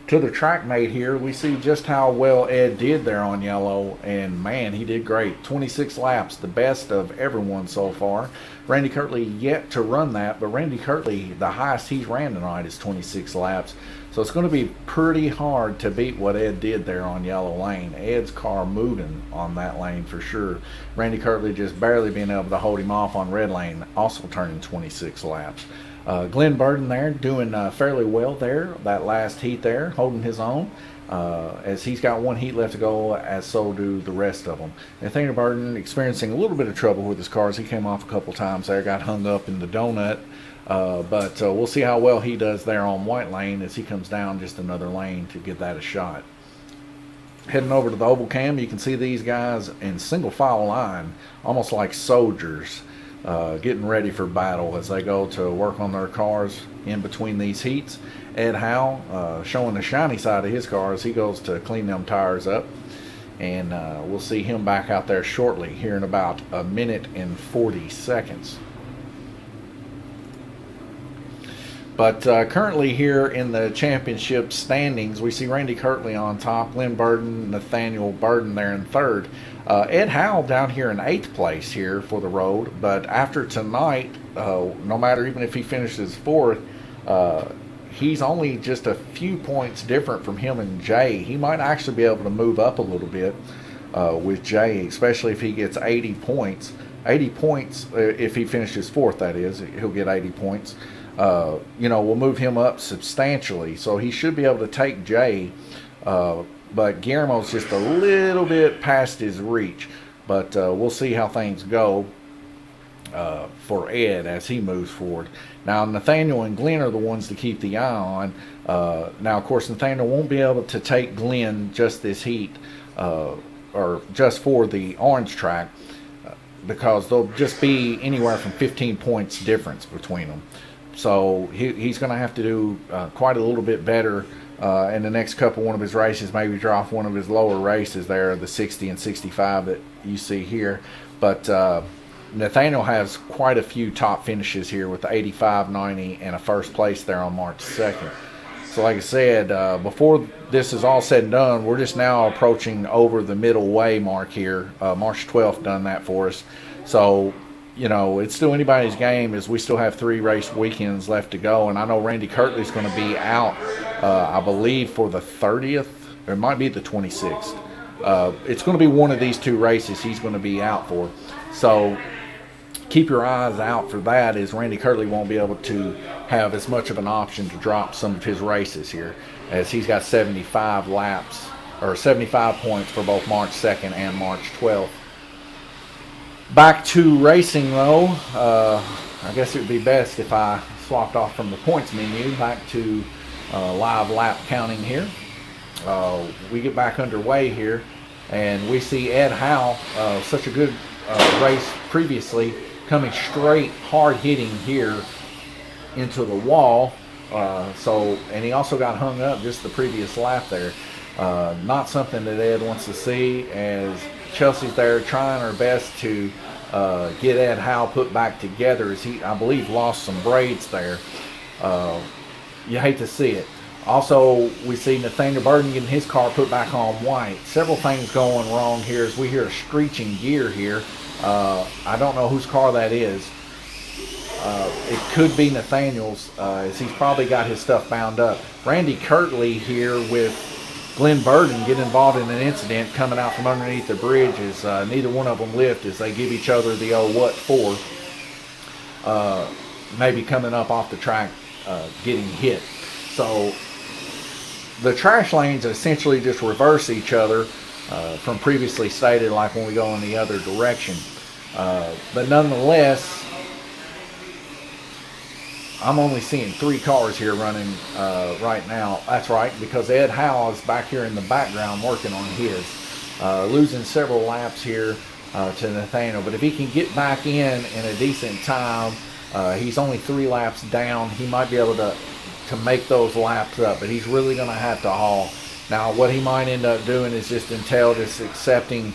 To the track mate here, we see just how well Ed did there on yellow, and man, he did great. 26 laps, the best of everyone so far. Randy Kirtley yet to run that, but Randy Kirtley, the highest he's ran tonight is 26 laps. So it's going to be pretty hard to beat what Ed did there on yellow lane. Ed's car moving on that lane for sure. Randy Kirtley just barely being able to hold him off on red lane, also turning 26 laps. Glenn Burden there doing fairly well there, that last heat there, holding his own, as he's got one heat left to go, as so do the rest of them. Nathaniel Burden experiencing a little bit of trouble with his cars. He came off a couple times there, got hung up in the donut, but we'll see how well he does there on white lane as he comes down just another lane to give that a shot. Heading over to the oval cam, you can see these guys in single file line, almost like soldiers. Getting ready for battle as they go to work on their cars in between these heats. Ed Howe showing the shiny side of his car as he goes to clean them tires up. And we'll see him back out there shortly, here in about a minute and 40 seconds. But currently here in the championship standings, we see Randy Kirtley on top, Glenn Burden, Nathaniel Burden there in third. Ed Howe down here in 8th place here for the road, but after tonight, no matter even if he finishes 4th, he's only just a few points different from him and Jay. He might actually be able to move up a little bit with Jay, especially if he gets 80 points. 80 points, if he finishes 4th, that is, he'll get 80 points. We'll move him up substantially, so he should be able to take Jay. But Guillermo's just a little bit past his reach. But we'll see how things go for Ed as he moves forward. Now, Nathaniel and Glenn are the ones to keep the eye on. Now, of course, Nathaniel won't be able to take Glenn just this heat or just for the orange track because there'll just be anywhere from 15 points difference between them. So he's going to have to do quite a little bit better in the next one of his races, maybe draw off one of his lower races there, the 60 and 65 that you see here. But Nathaniel has quite a few top finishes here with the 85, 90, and a first place there on March 2nd. So like I said, before this is all said and done, we're just now approaching over the middle way mark here. March 12th done that for us. So it's still anybody's game as we still have 3 race weekends left to go. And I know Randy Kirtley's going to be out, I believe, for the 30th. Or it might be the 26th. It's going to be one of these 2 races he's going to be out for. So keep your eyes out for that, as Randy Kirtley won't be able to have as much of an option to drop some of his races here, as he's got 75 laps, or 75 points for both March 2nd and March 12th. Back to racing though, I guess it would be best if I swapped off from the points menu back to live lap counting here. We get back underway here, and we see Ed Howe, such a good race previously, coming straight, hard hitting here into the wall. And he also got hung up just the previous lap there. Not something that Ed wants to see, as Chelsea's there trying her best to get Ed Howe put back together, as he, I believe, lost some braids there. You hate to see it. Also, we see Nathaniel Burden getting his car put back on white. Several things going wrong here as we hear a screeching gear here. I don't know whose car that is. It could be Nathaniel's, as he's probably got his stuff bound up. Randy Kirtley here with Glenn Burden getting involved in an incident coming out from underneath the bridge, as neither one of them lift as they give each other the old what for. Maybe coming up off the track, getting hit. So the trash lanes essentially just reverse each other from previously stated, like when we go in the other direction. But nonetheless, I'm only seeing 3 cars here running right now. That's right, because Ed Howe is back here in the background working on his. Losing several laps here to Nathaniel. But if he can get back in a decent time, He's only 3 laps down. He might be able to make those laps up, but he's really going to have to haul. Now, what he might end up doing is just accepting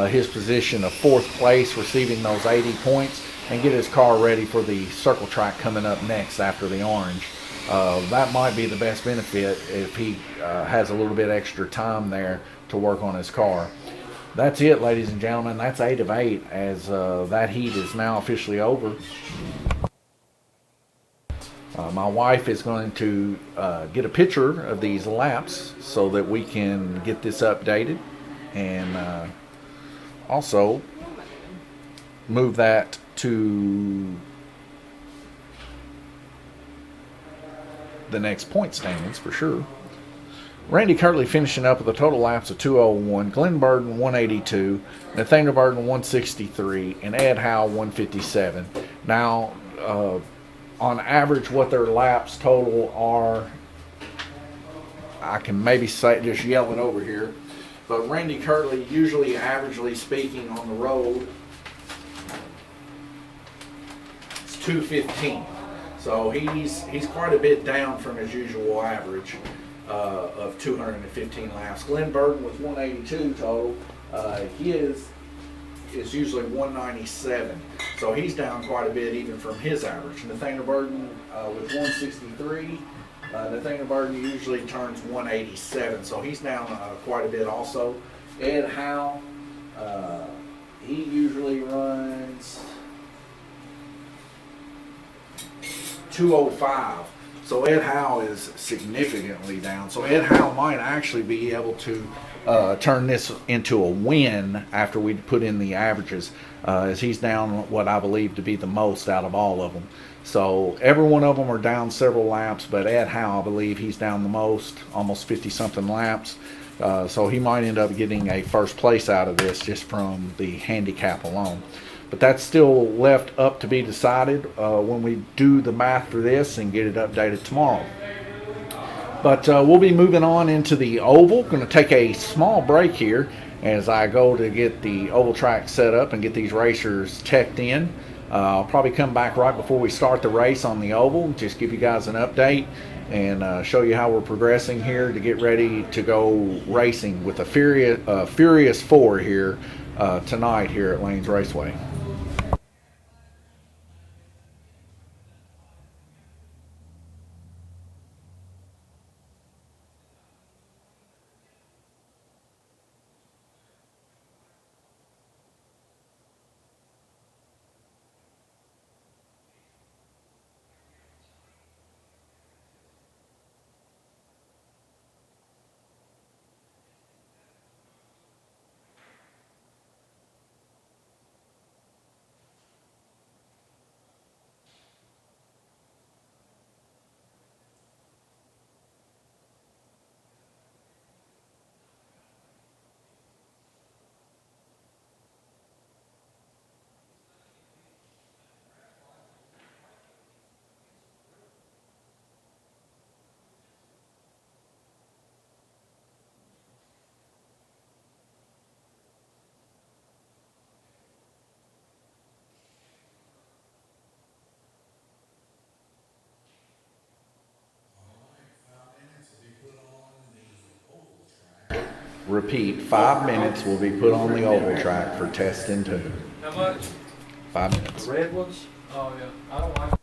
his position of 4th place, receiving those 80 points, and get his car ready for the circle track coming up next after the orange. That might be the best benefit if he has a little bit extra time there to work on his car. That's it, ladies and gentlemen. That's 8 of 8, as that heat is now officially over. My wife is going to get a picture of these laps so that we can get this updated, and also move that to the next point standings for sure. Randy Kirtley finishing up with a total laps of 201, Glenn Burden 182, Nathaniel Burden 163, and Ed Howe 157. Now, on average, what their laps total are, I can maybe say, just yell it over here, but Randy Kirtley, usually averagely speaking on the road, it's 215. So he's quite a bit down from his usual average of 215 laps. Glenn Burden with 182 total. His is usually 197. So he's down quite a bit even from his average. Nathaniel Burden with 163. Nathaniel Burden usually turns 187. So he's down quite a bit also. Ed Howe, he usually runs 205. So Ed Howe is significantly down. So Ed Howe might actually be able to turn this into a win after we put in the averages, as he's down what I believe to be the most out of all of them. So every one of them are down several laps, but Ed Howe, I believe he's down the most, almost 50-something laps. So he might end up getting a first place out of this just from the handicap alone. But that's still left up to be decided when we do the math for this and get it updated tomorrow. But we'll be moving on into the oval. Going to take a small break here as I go to get the oval track set up and get these racers teched in. I'll probably come back right before we start the race on the oval, just give you guys an update and show you how we're progressing here to get ready to go racing with a Furious 4 here tonight here at Lanes Raceway. Repeat, 5 minutes will be put on the oval track for test and tune. How much? 5 minutes. The red ones? Oh yeah. I don't like.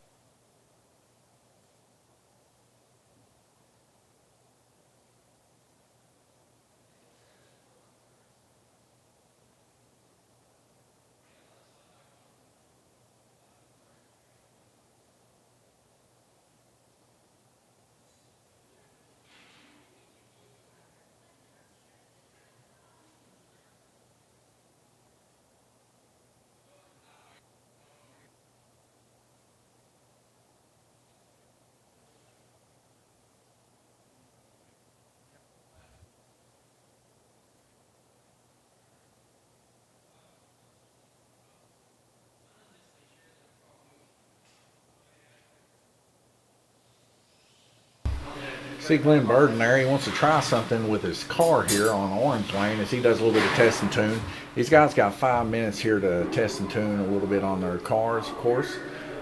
See Glenn Burden there. He wants to try something with his car here on Orange Lane as he does a little bit of test and tune. These guys got 5 minutes here to test and tune a little bit on their cars, of course.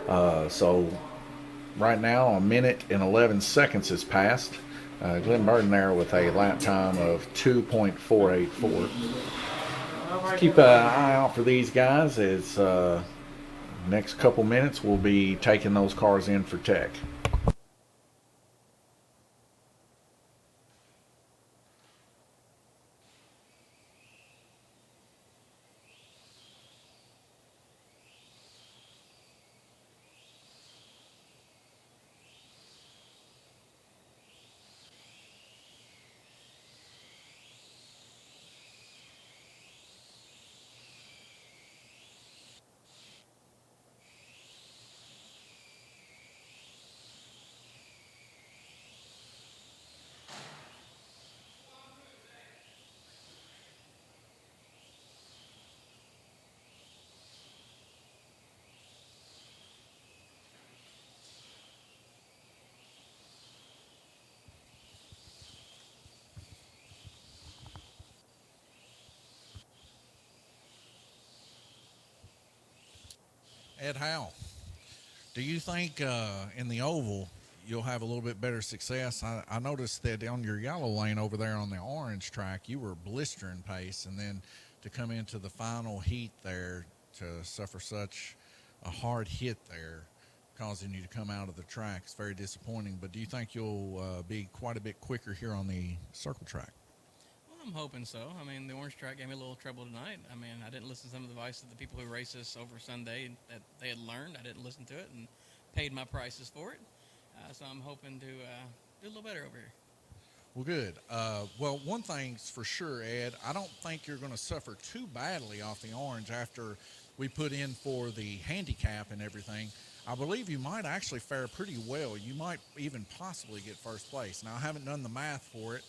So right now, a minute and 11 seconds has passed. Glenn Burden there with a lap time of 2.484. Let's keep an eye out for these guys as next couple minutes we'll be taking those cars in for tech. Ed Howe, do you think in the oval you'll have a little bit better success? I noticed that on your yellow lane over there on the orange track, you were blistering pace, and then to come into the final heat there to suffer such a hard hit there, causing you to come out of the track, it's very disappointing. But do you think you'll be quite a bit quicker here on the circle track? Well, I'm hoping so. I mean, the orange track gave me a little trouble tonight. I mean, I didn't listen to some of the advice of the people who raced us over Sunday that they had learned. I didn't listen to it and paid my prices for it. So I'm hoping to do a little better over here. Well, good. Well, one thing's for sure, Ed. I don't think you're going to suffer too badly off the orange after we put in for the handicap and everything. I believe you might actually fare pretty well. You might even possibly get first place. Now, I haven't done the math for it,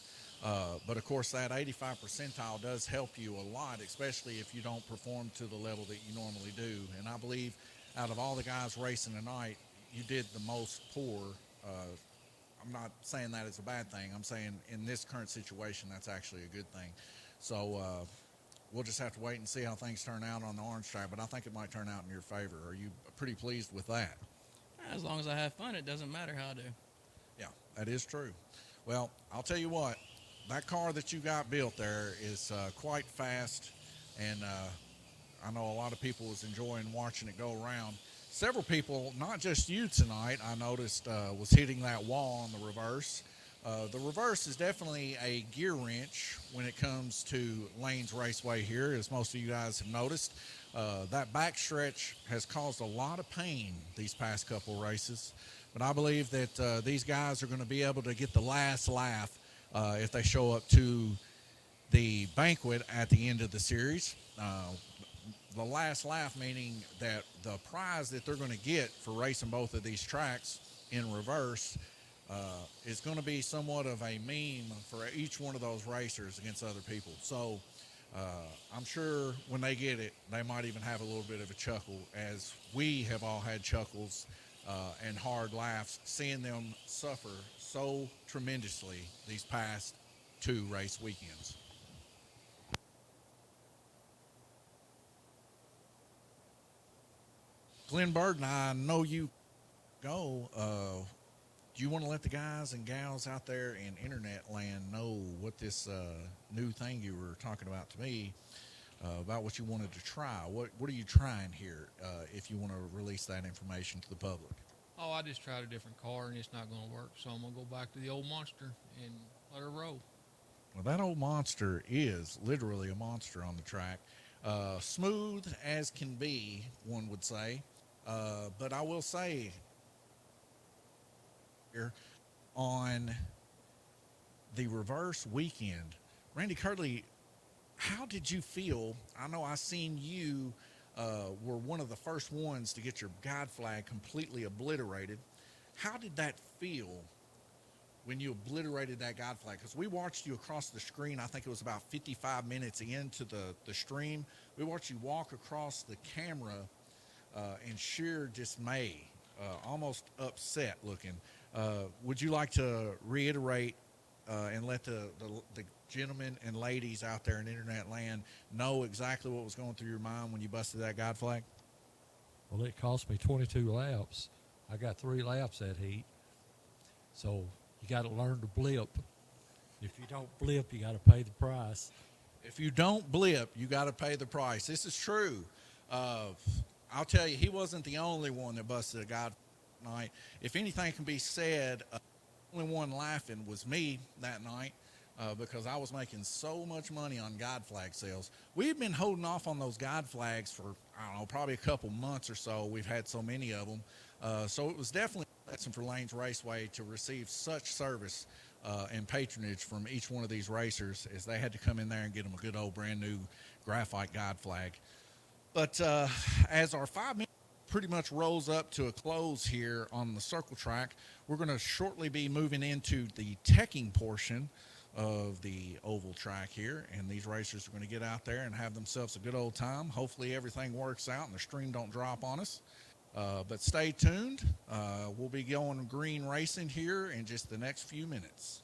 but of course, that 85 percentile does help you a lot, especially if you don't perform to the level that you normally do. And I believe out of all the guys racing tonight, you did the most poor. I'm not saying that it's a bad thing. I'm saying in this current situation, that's actually a good thing. So we'll just have to wait and see how things turn out on the orange track, but I think it might turn out in your favor. Are you pretty pleased with that? As long as I have fun, it doesn't matter how I do. Yeah, that is true. Well, I'll tell you what, that car that you got built there is quite fast, and I know a lot of people was enjoying watching it go around. Several people, not just you tonight, I noticed was hitting that wall on the reverse. The reverse is definitely a gear wrench when it comes to Lanes Raceway here, as most of you guys have noticed. That backstretch has caused a lot of pain these past couple races, but I believe that these guys are going to be able to get the last laugh if they show up to the banquet at the end of the series. The last laugh, meaning that the prize that they're going to get for racing both of these tracks in reverse is going to be somewhat of a meme for each one of those racers against other people. So I'm sure when they get it, they might even have a little bit of a chuckle, as we have all had chuckles and hard laughs seeing them suffer so tremendously these past two race weekends. Glenn Burden, I know you go. Do you want to let the guys and gals out there in internet land know what this new thing you were talking about to me about what you wanted to try? What are you trying here if you want to release that information to the public? Oh, I just tried a different car and it's not going to work. So I'm going to go back to the old monster and let her roll. Well, that old monster is literally a monster on the track. Smooth as can be, one would say. But I will say, here on the reverse weekend, Randy Curley, how did you feel? I know I seen you were one of the first ones to get your guide flag completely obliterated. How did that feel when you obliterated that guide flag? Because we watched you across the screen. I think it was about 55 minutes into the stream. We watched you walk across the camera in sheer dismay, almost upset looking. Would you like to reiterate and let the gentlemen and ladies out there in internet land know exactly what was going through your mind when you busted that guide flag? Well, it cost me 22 laps. I got 3 laps that heat. So you got to learn to blip. If you don't blip, you got to pay the price. If you don't blip, you got to pay the price. This is true. I'll tell you, he wasn't the only one that busted a guy night. If anything can be said, the only one laughing was me that night because I was making so much money on guide flag sales. We've been holding off on those guide flags for, I don't know, probably a couple months or so. We've had so many of them. So it was definitely a lesson for Lanes Raceway to receive such service and patronage from each one of these racers, as they had to come in there and get them a good old brand new graphite guide flag. But as our 5 minutes pretty much rolls up to a close here on the circle track, we're going to shortly be moving into the teching portion of the oval track here, and these racers are going to get out there and have themselves a good old time. Hopefully everything works out and the stream don't drop on us. But stay tuned. We'll be going green racing here in just the next few minutes.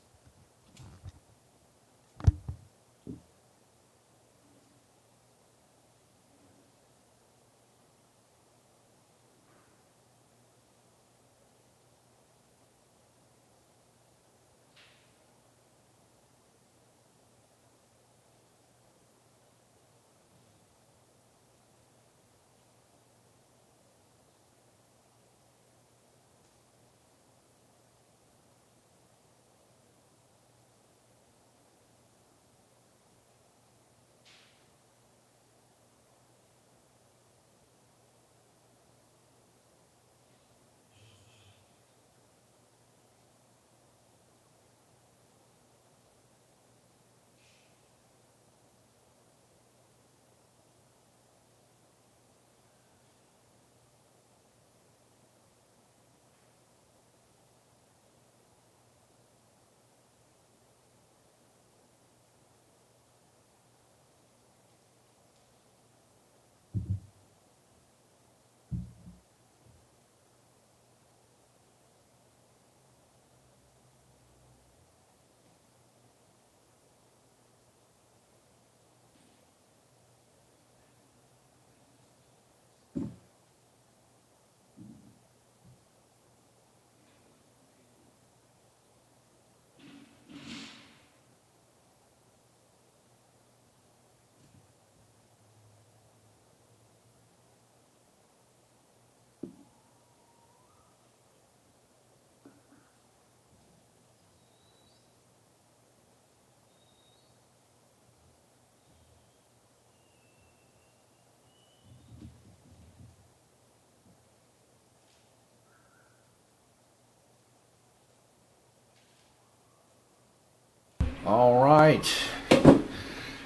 All right.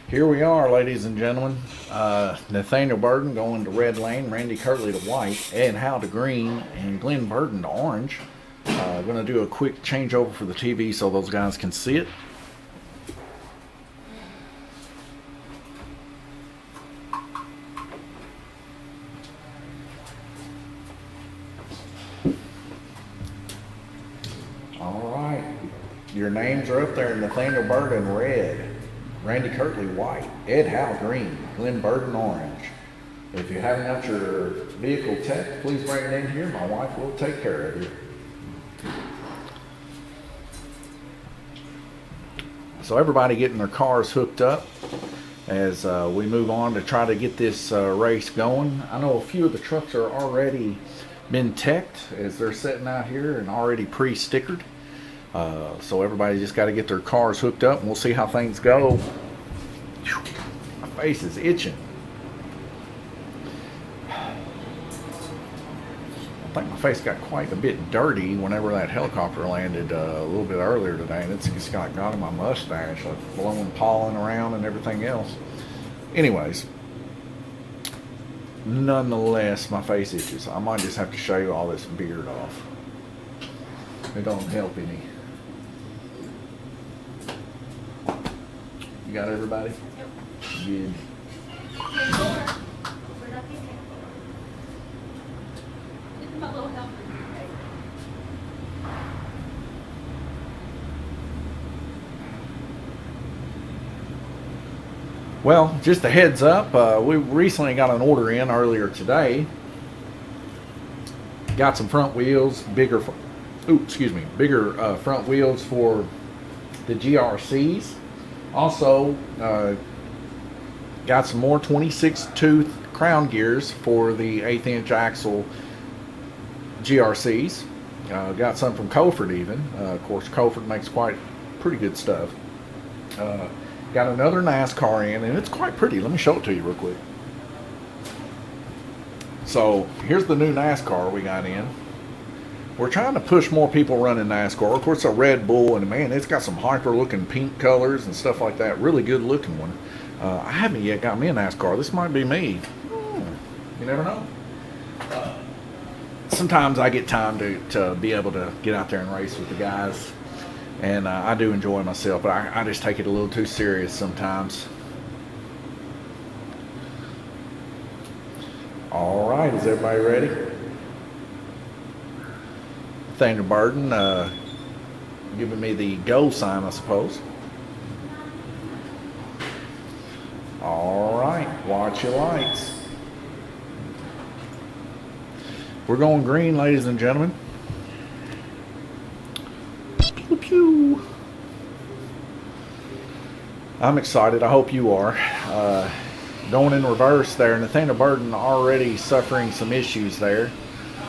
Here we are, ladies and gentlemen. Nathaniel Burden going to red lane, Randy Kirtley to white, Ed Howe to green, and Glenn Burden to orange. Going to do a quick changeover for the TV so those guys can see it. All right. Your names are up there. Nathaniel Burden red, Randy Kirtley white, Ed Howe green, Glenn Burden orange. If you haven't got your vehicle checked, please bring it in here. My wife will take care of you. So everybody getting their cars hooked up as we move on to try to get this race going. I know a few of the trucks are already been teched as they're sitting out here and already pre-stickered. So everybody just got to get their cars hooked up, and we'll see how things go. Whew, my face is itching. I think my face got quite a bit dirty whenever that helicopter landed a little bit earlier today, and it's just got in my mustache, like blowing pollen around and everything else. Anyways, nonetheless, my face itches. I might just have to shave all this beard off. It don't help any. You got everybody? Yep. Good. Okay, four. We're not getting it. This is my little helper. Well, just a heads up, we recently got an order in earlier today got some front wheels, bigger front wheels for the GRCs. Also, got some more 26 tooth crown gears for the 1/8 inch axle GRCs. Got some from Colford even. Of course, Colford makes pretty good stuff. Got another NASCAR in, and it's quite pretty. Let me show it to you real quick. So here's the new NASCAR we got in. We're trying to push more people running NASCAR. Of course, it's a Red Bull, and man, it's got some hyper looking pink colors and stuff like that. Really good looking one. I haven't yet got me a NASCAR. This might be me. You never know. Sometimes I get time to be able to get out there and race with the guys, and I do enjoy myself, but I just take it a little too serious sometimes. All right, is everybody ready? Nathaniel Burden giving me the go sign, I suppose. All right, watch your lights. We're going green, ladies and gentlemen. Pew, pew. I'm excited. I hope you are. Going in reverse there, Nathaniel Burden already suffering some issues there.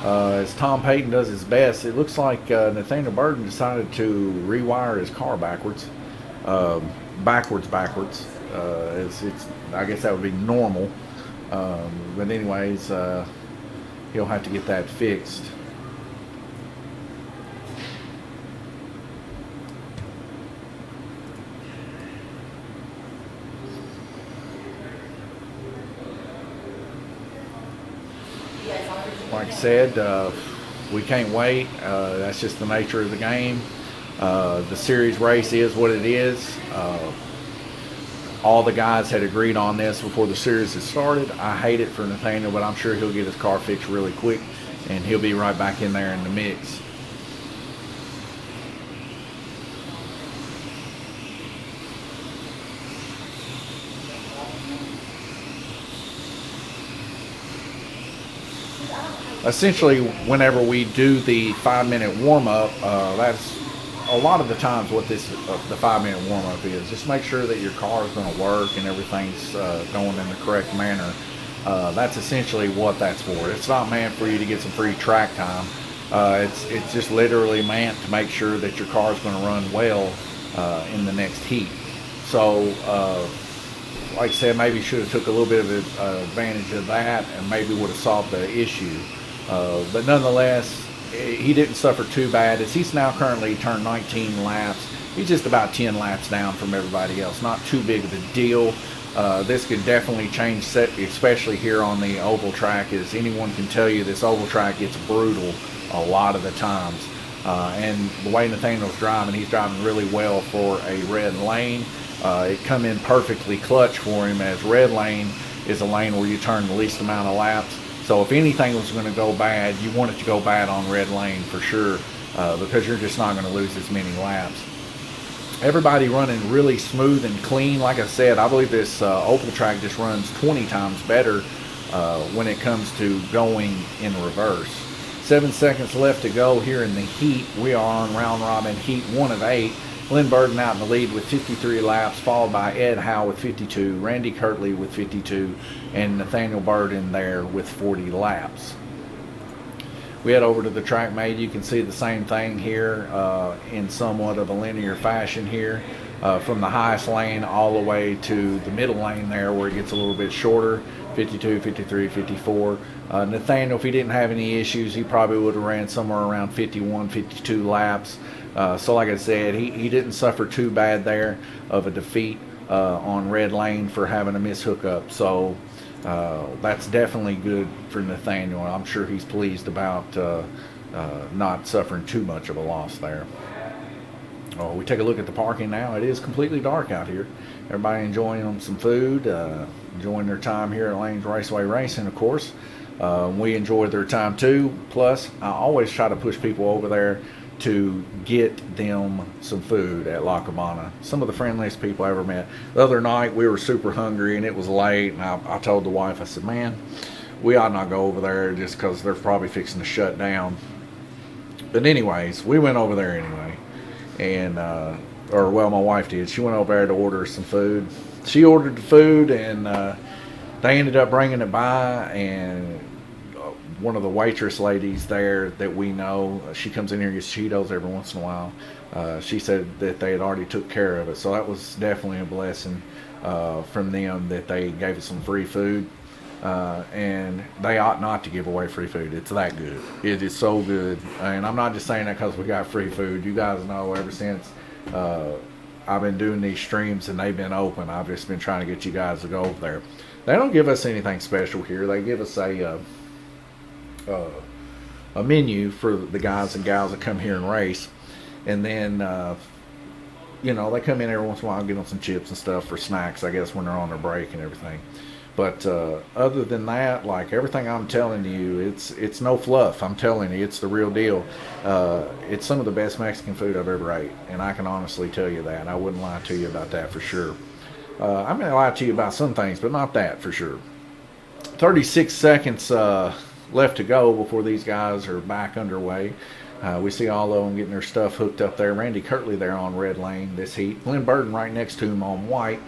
As Tom Payton does his best, it looks like Nathaniel Burden decided to rewire his car backwards. Backwards. I guess that would be normal. But anyways, he'll have to get that fixed. Like I said, we can't wait. That's just the nature of the game. The series race is what it is. All the guys had agreed on this before the series had started. I hate it for Nathaniel, but I'm sure he'll get his car fixed really quick, and he'll be right back in there in the mix. Essentially, whenever we do the 5-minute warm-up, that's a lot of the times what this the 5-minute warm-up is. Just make sure that your car is going to work and everything's going in the correct manner. That's essentially what that's for. It's not meant for you to get some free track time. It's just literally meant to make sure that your car is going to run well in the next heat. So, like I said, maybe should have took a little bit of advantage of that, and maybe would have solved the issue. But nonetheless, he didn't suffer too bad, as he's now currently turned 19 laps. He's just about 10 laps down from everybody else. Not too big of a deal. This could definitely change, especially here on the oval track. As anyone can tell you, this oval track gets brutal a lot of the times. And the way Nathaniel's driving, he's driving really well for a red lane. It come in perfectly clutch for him, as red lane is a lane where you turn the least amount of laps. So if anything was going to go bad, you want it to go bad on red lane for sure, because you're just not going to lose as many laps. Everybody running really smooth and clean. Like I said, I believe this oval track just runs 20 times better when it comes to going in reverse. 7 seconds left to go here in the heat. We are on round robin heat 1 of 8. Glenn Burden out in the lead with 53 laps, followed by Ed Howe with 52, Randy Kirtley with 52, and Nathaniel Burden there with 40 laps. We head over to the track mate. You can see the same thing here in somewhat of a linear fashion here, from the highest lane all the way to the middle lane there, where it gets a little bit shorter, 52, 53, 54. Nathaniel, if he didn't have any issues, he probably would have ran somewhere around 51, 52 laps. So like I said, he didn't suffer too bad there of a defeat on red lane for having a miss hookup. So that's definitely good for Nathaniel. I'm sure he's pleased about not suffering too much of a loss there. We take a look at the parking now. It is completely dark out here. Everybody enjoying some food, enjoying their time here at Lanes Raceway Racing, of course. We enjoyed their time too. Plus, I always try to push people over there to get them some food at La Cabana. Some of the friendliest people I ever met. The other night we were super hungry and it was late, and I told the wife, I said, man, we ought not go over there just because they're probably fixing to shut down. But anyways, we went over there anyway, and or well, my wife did. She went over there to order some food. She ordered the food, and they ended up bringing it by, and one of the waitress ladies there that we know, she comes in here and gets Cheetos every once in a while. She said that they had already took care of it, so that was definitely a blessing from them that they gave us some free food. And they ought not to give away free food. It's that good. It is so good. And I'm not just saying that because we got free food. You guys know ever since I've been doing these streams and they've been open, I've just been trying to get you guys to go over there. They don't give us anything special here. They give us a menu for the guys and gals that come here and race. And then, you know, they come in every once in a while and get them some chips and stuff for snacks, I guess, when they're on their break and everything. But other than that, like everything I'm telling you, it's no fluff. I'm telling you, it's the real deal. It's some of the best Mexican food I've ever ate, and I can honestly tell you that. I wouldn't lie to you about that for sure. I may lie to you about some things, but not that for sure. 36 seconds left to go before these guys are back underway. We see all of them getting their stuff hooked up there. Randy Kirtley there on red lane this heat. Glenn Burden right next to him on white.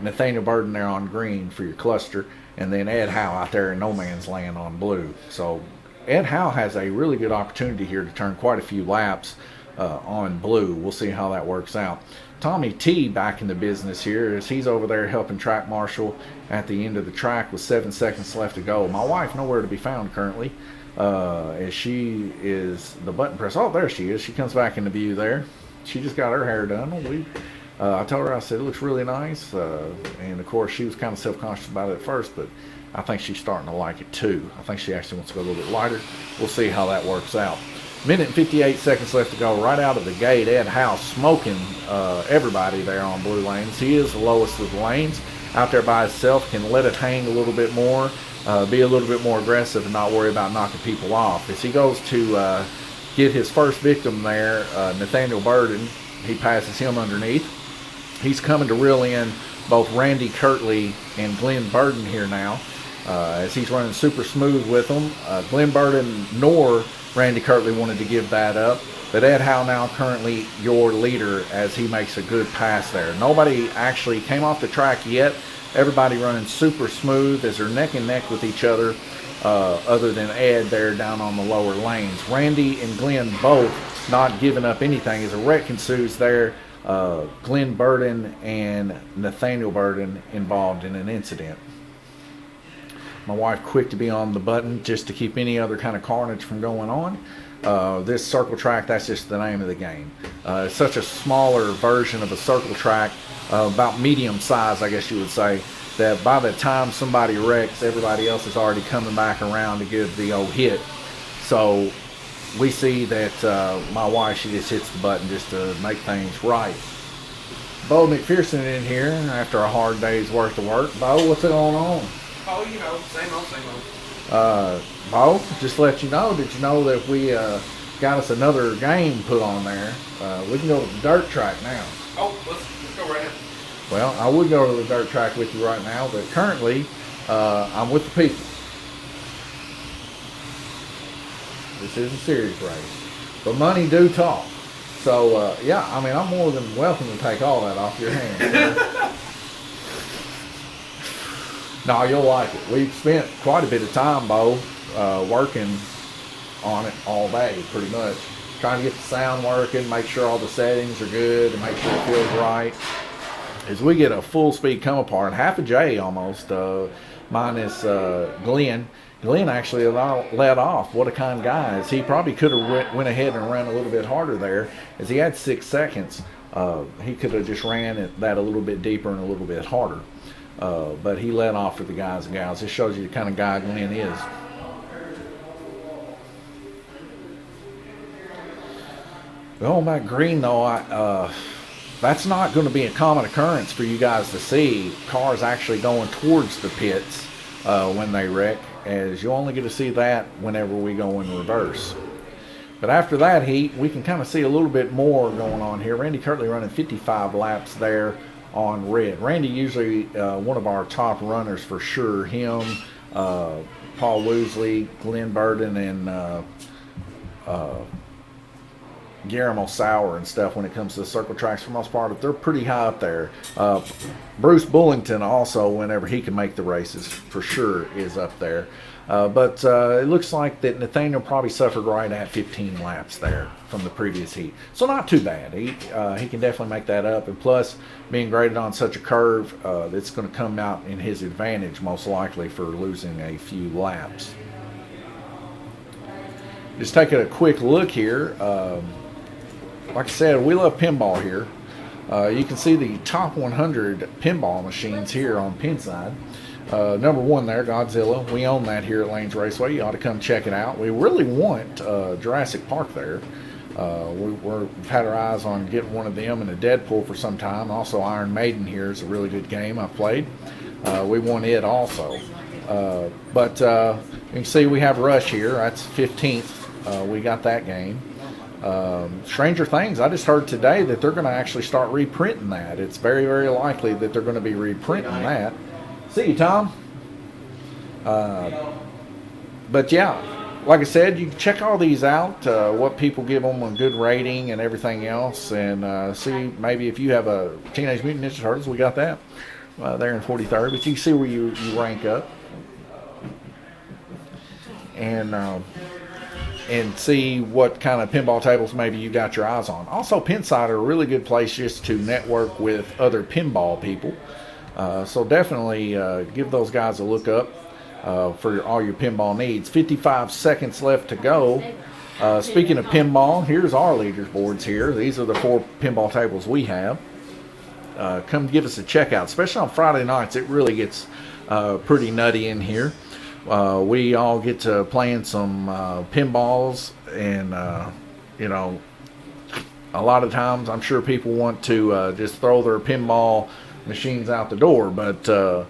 Nathaniel Burden there on green for your cluster, and then Ed Howe out there in no man's land on blue. So Ed Howe has a really good opportunity here to turn quite a few laps on blue. We'll see how that works out. Tommy T back in the business here as he's over there helping track marshal at the end of the track with 7 seconds left to go. My wife nowhere to be found currently as she is the button press. Oh, there she is. She comes back into view there. She just got her hair done. I told her, I said, it looks really nice. And of course, she was kind of self-conscious about it at first, but I think she's starting to like it too. I think she actually wants to go a little bit lighter. We'll see how that works out. Minute and 58 seconds left to go. Right out of the gate, Ed Howe smoking everybody there on blue lanes. He is the lowest of the lanes. Out there by himself, can let it hang a little bit more, be a little bit more aggressive and not worry about knocking people off. As he goes to get his first victim there, Nathaniel Burden, he passes him underneath. He's coming to reel in both Randy Kirtley and Glenn Burden here now as he's running super smooth with them. Glenn Burden nor Randy Kirtley wanted to give that up, but Ed Howe now currently your leader as he makes a good pass there. Nobody actually came off the track yet. Everybody running super smooth as they're neck and neck with each other other than Ed there down on the lower lanes. Randy and Glenn both not giving up anything as a wreck ensues there. Glenn Burden and Nathaniel Burden involved in an incident. My wife quick to be on the button just to keep any other kind of carnage from going on. This circle track, that's just the name of the game. It's such a smaller version of a circle track, about medium size, I guess you would say, that by the time somebody wrecks, everybody else is already coming back around to give the old hit. So we see that my wife, she just hits the button just to make things right. Bo McPherson in here after a hard day's worth of work. Bo, what's going on? Oh, you know, same old. Bo, just to let you know, did you know that we got us another game put on there? We can go to the dirt track now. Oh, let's go right now. Well, I would go to the dirt track with you right now, but currently I'm with the people. This is a serious race, but money do talk. So yeah, I mean, I'm more than welcome to take all that off your hands. No, you'll like it. We've spent quite a bit of time, Bo, working on it all day, pretty much. Trying to get the sound working, make sure all the settings are good, and make sure it feels right. As we get a full speed come apart, half a J almost, minus Glenn. Glenn actually let off. What a kind guy. As he probably could have went ahead and ran a little bit harder there. As he had 6 seconds, he could have just ran that a little bit deeper and a little bit harder. But he let off for the guys and gals. This shows you the kind of guy Glenn is. Going back green, though, that's not going to be a common occurrence for you guys to see cars actually going towards the pits when they wreck, as you only get to see that whenever we go in reverse. But after that heat, we can kind of see a little bit more going on here. Randy Kirtley running 55 laps there on red. Randy usually one of our top runners for sure. Him, Paul Woosley, Glenn Burden, and Guillermo Sauer and stuff when it comes to the circle tracks for the most part. They're pretty high up there. Bruce Bullington also, whenever he can make the races, for sure is up there. But it looks like that Nathaniel probably suffered right at 15 laps there from the previous heat. So not too bad. He can definitely make that up. And plus, being graded on such a curve, that's going to come out in his advantage most likely for losing a few laps. Just taking a quick look here. Like I said, we love pinball here. You can see the top 100 pinball machines here on Pinside. Number one there, Godzilla. We own that here at Lanes Raceway. You ought to come check it out. We really want Jurassic Park there. We've had our eyes on getting one of them and a Deadpool for some time. Also, Iron Maiden here is a really good game I've played. We want it also. But you can see we have Rush here. That's 15th. We got that game. Stranger Things, I just heard today that they're going to actually start reprinting that. It's very, very likely that they're going to be reprinting that. See you, Tom. But yeah, like I said, you can check all these out, what people give them a good rating and everything else, and see maybe if you have a Teenage Mutant Ninja Turtles, we got that there in 43rd, but you can see where you rank up. And see what kind of pinball tables maybe you got your eyes on. Also, Pinside are a really good place just to network with other pinball people. So definitely give those guys a look up for all your pinball needs. 55 seconds left to go. Speaking of pinball, here's our leaderboards here. These are the 4 pinball tables we have. Come give us a check out, especially on Friday nights. It really gets pretty nutty in here. We all get to playing some pinballs, and you know, a lot of times I'm sure people want to just throw their pinball machines out the door, but a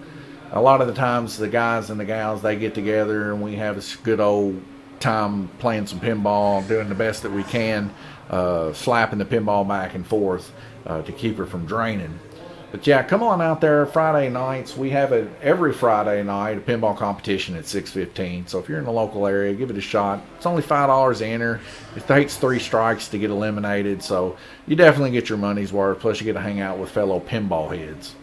lot of the times the guys and the gals, they get together and we have a good old time playing some pinball, doing the best that we can, slapping the pinball back and forth to keep her from draining. But yeah, come on out there Friday nights. We have it every Friday night, a pinball competition at 6:15. So if you're in the local area, give it a shot. It's only $5 to enter. It takes 3 strikes to get eliminated. So you definitely get your money's worth. Plus you get to hang out with fellow pinball heads.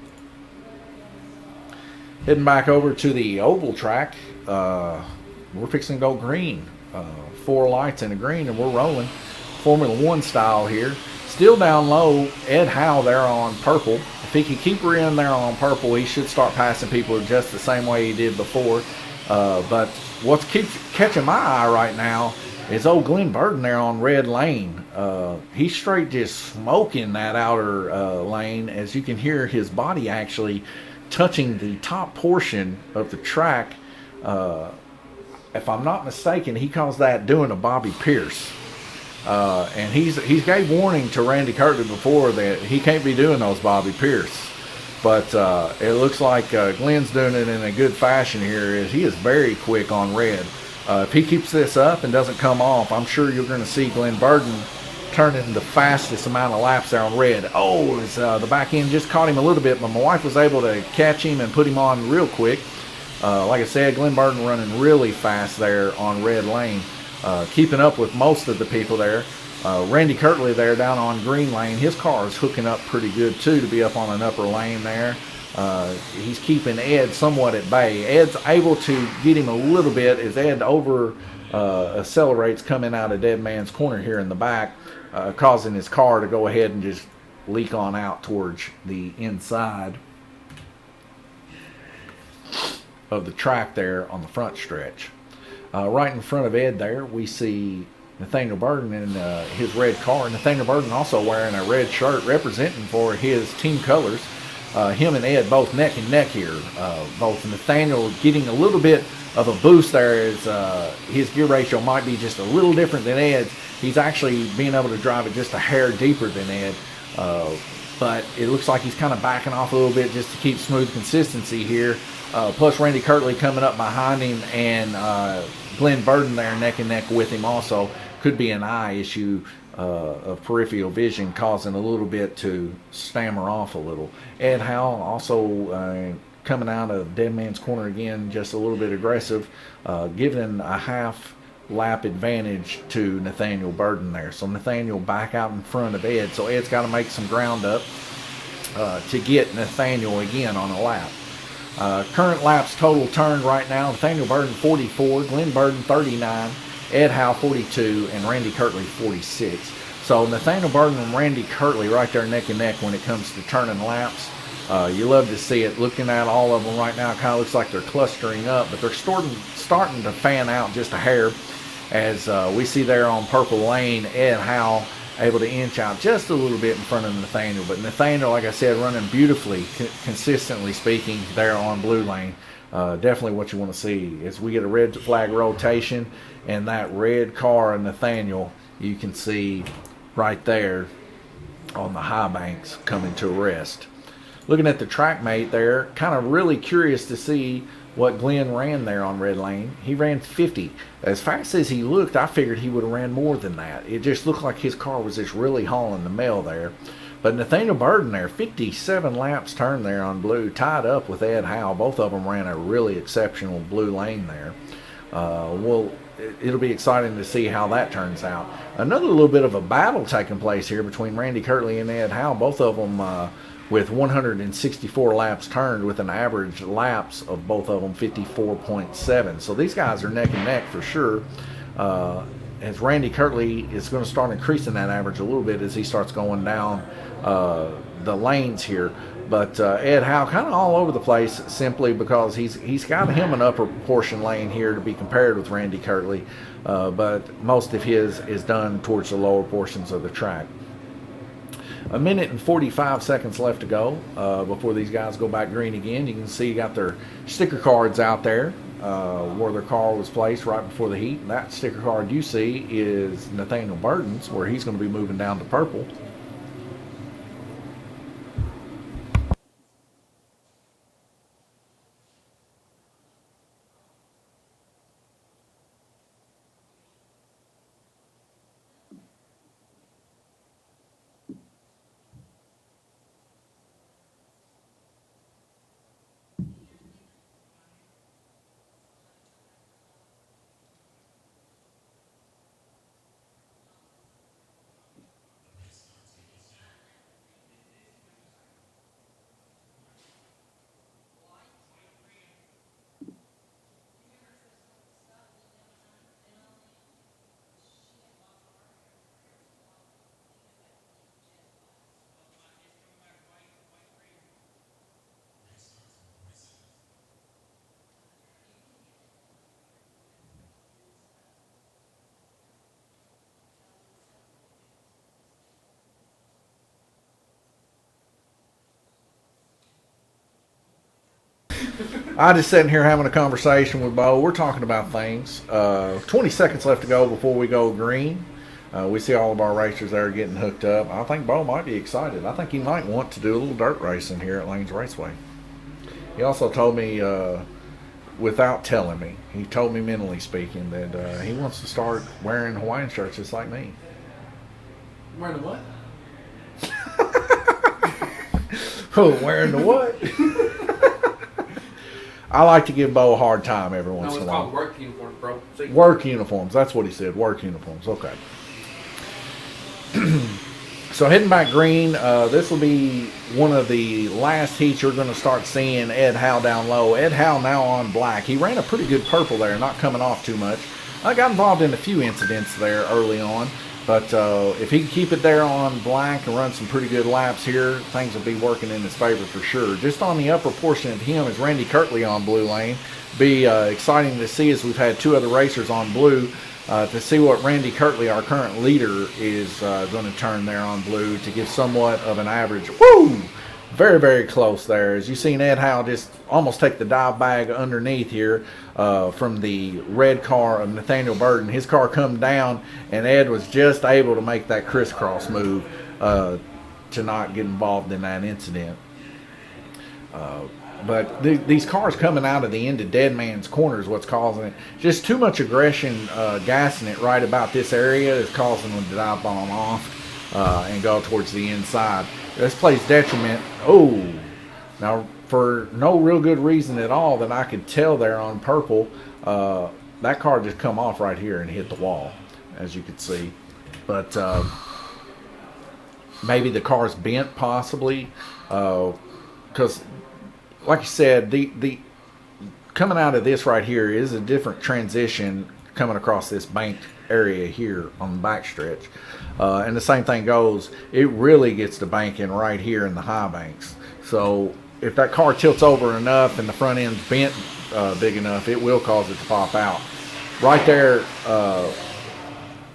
Heading back over to the oval track. We're fixing to go green. 4 lights in the green and we're rolling. Formula 1 style here. Still down low, Ed Howe there on purple. If he can keep her in there on purple, he should start passing people just the same way he did before. But what keeps catching my eye right now is old Glenn Burden there on red lane. He's straight just smoking that outer lane, as you can hear his body actually touching the top portion of the track. If I'm not mistaken, he calls that doing a Bobby Pierce. And he's gave warning to Randy Kirtley before that he can't be doing those Bobby Pierce. But it looks like Glenn's doing it in a good fashion here. He is very quick on red. If he keeps this up and doesn't come off, I'm sure you're going to see Glenn Burden turning the fastest amount of laps there on red. Oh, the back end just caught him a little bit, but my wife was able to catch him and put him on real quick. Like I said, Glenn Burden running really fast there on red lane. Keeping up with most of the people there. Randy Kirtley there down on green lane. His car is hooking up pretty good too to be up on an upper lane there. He's keeping Ed somewhat at bay. Ed's able to get him a little bit as Ed over accelerates coming out of Dead Man's Corner here in the back, causing his car to go ahead and just leak on out towards the inside of the track there on the front stretch. Right in front of Ed there, we see Nathaniel Burden in his red car. Nathaniel Burden also wearing a red shirt representing for his team colors. Him and Ed both neck and neck here. Both Nathaniel getting a little bit of a boost there as his gear ratio might be just a little different than Ed's. He's actually being able to drive it just a hair deeper than Ed. But it looks like he's kind of backing off a little bit just to keep smooth consistency here. Plus Randy Kirtley coming up behind him, and Glenn Burden there neck and neck with him also. Could be an eye issue of peripheral vision causing a little bit to stammer off a little. Ed Howell also coming out of Dead Man's Corner again, just a little bit aggressive, giving a half lap advantage to Nathaniel Burden there. So Nathaniel back out in front of Ed. So Ed's got to make some ground up to get Nathaniel again on a lap. Current laps total turned right now: Nathaniel Burden 44, Glenn Burden 39, Ed Howe 42, and Randy Kirtley 46. So Nathaniel Burden and Randy Kirtley right there neck and neck when it comes to turning laps. You love to see it. Looking at all of them right now, it kind of looks like they're clustering up, but they're starting to fan out just a hair. As we see there on Purple Lane, Ed Howe able to inch out just a little bit in front of Nathaniel. But Nathaniel, like I said, running beautifully, consistently speaking, there on Blue Lane. Definitely what you want to see. As we get a red flag rotation, and that red car of Nathaniel, you can see right there on the high banks coming to a rest. Looking at the track mate there, kind of really curious to see what Glenn ran there on Red Lane. He ran 50. As fast as he looked, I figured he would have ran more than that. It just looked like his car was just really hauling the mail there. But Nathaniel Burden there, 57 laps turned there on Blue, tied up with Ed Howe. Both of them ran a really exceptional Blue Lane there. It'll be exciting to see how that turns out. Another little bit of a battle taking place here between Randy Kirtley and Ed Howe. Both of them with 164 laps turned, with an average laps of both of them 54.7. So these guys are neck and neck for sure. As Randy Kirtley is going to start increasing that average a little bit as he starts going down the lanes here. But Ed Howe kind of all over the place, simply because he's got him an upper portion lane here to be compared with Randy Kirtley. But most of his is done towards the lower portions of the track. A minute and 45 seconds left to go before these guys go back green again. You can see you got their sticker cards out there where their car was placed right before the heat. And that sticker card you see is Nathaniel Burden's, where he's going to be moving down to purple. I just sitting here having a conversation with Bo. We're talking about things. 20 seconds left to go before we go green. We see all of our racers there getting hooked up. I think Bo might be excited. I think he might want to do a little dirt racing here at Lanes Raceway. He also told me, without telling me, he told me mentally speaking, that he wants to start wearing Hawaiian shirts just like me. Wearing what? Oh, wearing the what? I like to give Bo a hard time every once No, in it's a while. called work uniform, bro. See? Work uniforms. That's what he said. Work uniforms. Okay. So heading back green, this will be one of the last heats you're going to start seeing Ed Howe down low. Ed Howe now on black. He ran a pretty good purple there, not coming off too much. I got involved in a few incidents there early on. But if he can keep it there on black and run some pretty good laps here, things will be working in his favor for sure. Just on the upper portion of him is Randy Kirtley on Blue Lane. Be exciting to see, as we've had two other racers on Blue, to see what Randy Kirtley, our current leader, is going to turn there on Blue to give somewhat of an average. Woo! Very, very close there. As you've seen Ed Howe just almost take the dive bag underneath here from the red car of Nathaniel Burden. His car come down, and Ed was just able to make that crisscross move to not get involved in that incident. But these cars coming out of the end of Dead Man's Corner is what's causing it. Just too much aggression gassing it right about this area is causing them to dive bomb off and go towards the inside. This plays detriment. Oh, Now, for no real good reason at all that I could tell there on purple, that car just come off right here and hit the wall, as you could see. But maybe the car's bent, possibly, because, like you said, the coming out of this right here is a different transition coming across this banked area here on the back stretch. And the same thing goes, it really gets the banking right here in the high banks. So if that car tilts over enough and the front end's bent big enough, it will cause it to pop out. Right there,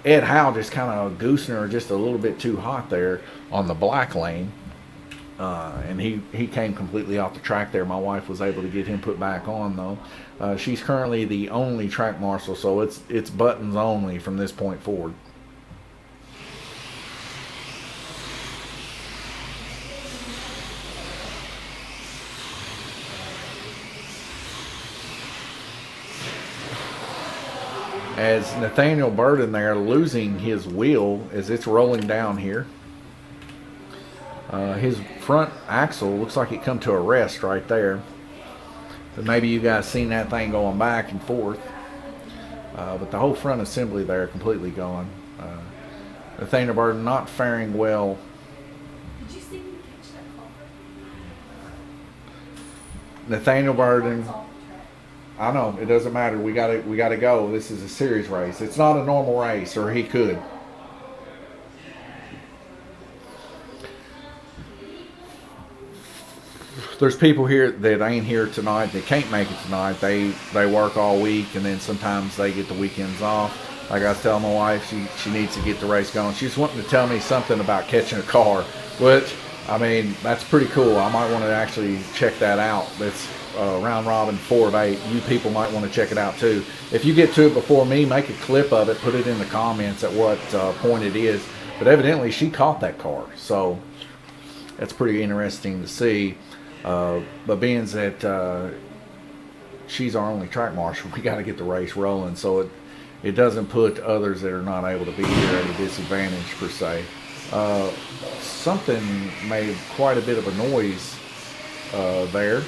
Ed Howe just kind of goosing her just a little bit too hot there on the black lane. And he came completely off the track there. My wife was able to get him put back on, though. She's currently the only track marshal, so it's buttons only from this point forward. As Nathaniel Burden there losing his wheel as it's rolling down here. His front axle looks like it come to a rest right there. But maybe you guys seen that thing going back and forth. But the whole front assembly there completely gone. Nathaniel Burden not faring well. Did you see me catch that culprit? Nathaniel Burden. It's off the track. I know, it doesn't matter. We gotta go. This is a series race. It's not a normal race, or he could. There's people here that ain't here tonight. They can't make it tonight. They work all week, and then sometimes they get the weekends off. Like I was telling my wife, she needs to get the race going. She's wanting to tell me something about catching a car, which, I mean, that's pretty cool. I might want to actually check that out. That's round robin 4 of 8. You people might want to check it out too. If you get to it before me, make a clip of it, put it in the comments at what point it is. But evidently she caught that car, so that's pretty interesting to see. But being that she's our only track marshal, we got to get the race rolling, so it doesn't put others that are not able to be here at a disadvantage per se. Something made quite a bit of a noise there.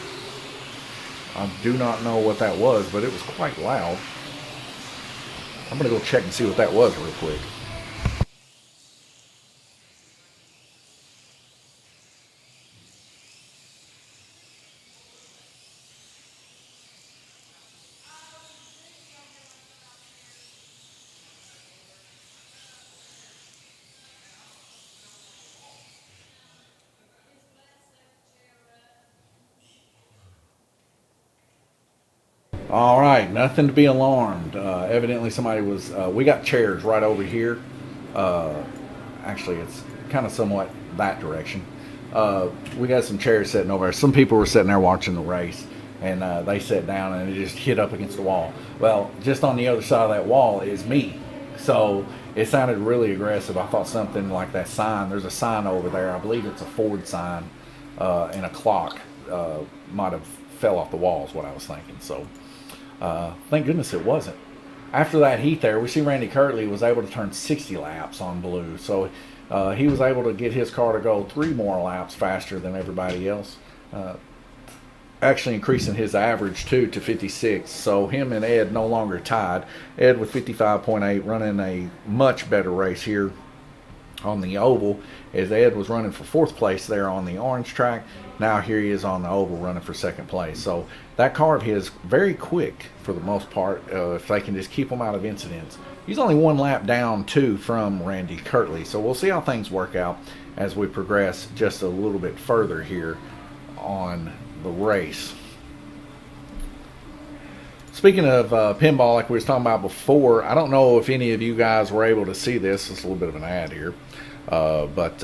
I do not know what that was, but it was quite loud. I'm going to go check and see what that was real quick. All right, nothing to be alarmed. Evidently somebody was, we got chairs right over here. Actually, it's kind of somewhat that direction. We got some chairs sitting over there. Some people were sitting there watching the race, and they sat down and it just hit up against the wall. Well, just on the other side of that wall is me. So it sounded really aggressive. I thought something like that sign. There's a sign over there. I believe it's a Ford sign, and a clock might have fell off the wall is what I was thinking. So thank goodness it wasn't. After that heat there, we see Randy Kirtley was able to turn 60 laps on blue. So he was able to get his car to go 3 more laps faster than everybody else. Actually increasing his average too to 56. So him and Ed no longer tied. Ed with 55.8 running a much better race here on the oval, as Ed was running for 4th place there on the orange track. Now here he is on the oval running for 2nd place. So that car of his very quick for the most part, if they can just keep him out of incidents. He's only 1 lap down too from Randy Kirtley. So we'll see how things work out as we progress just a little bit further here on the race. Speaking of pinball, like we was talking about before, I don't know if any of you guys were able to see this. It's a little bit of an ad here. But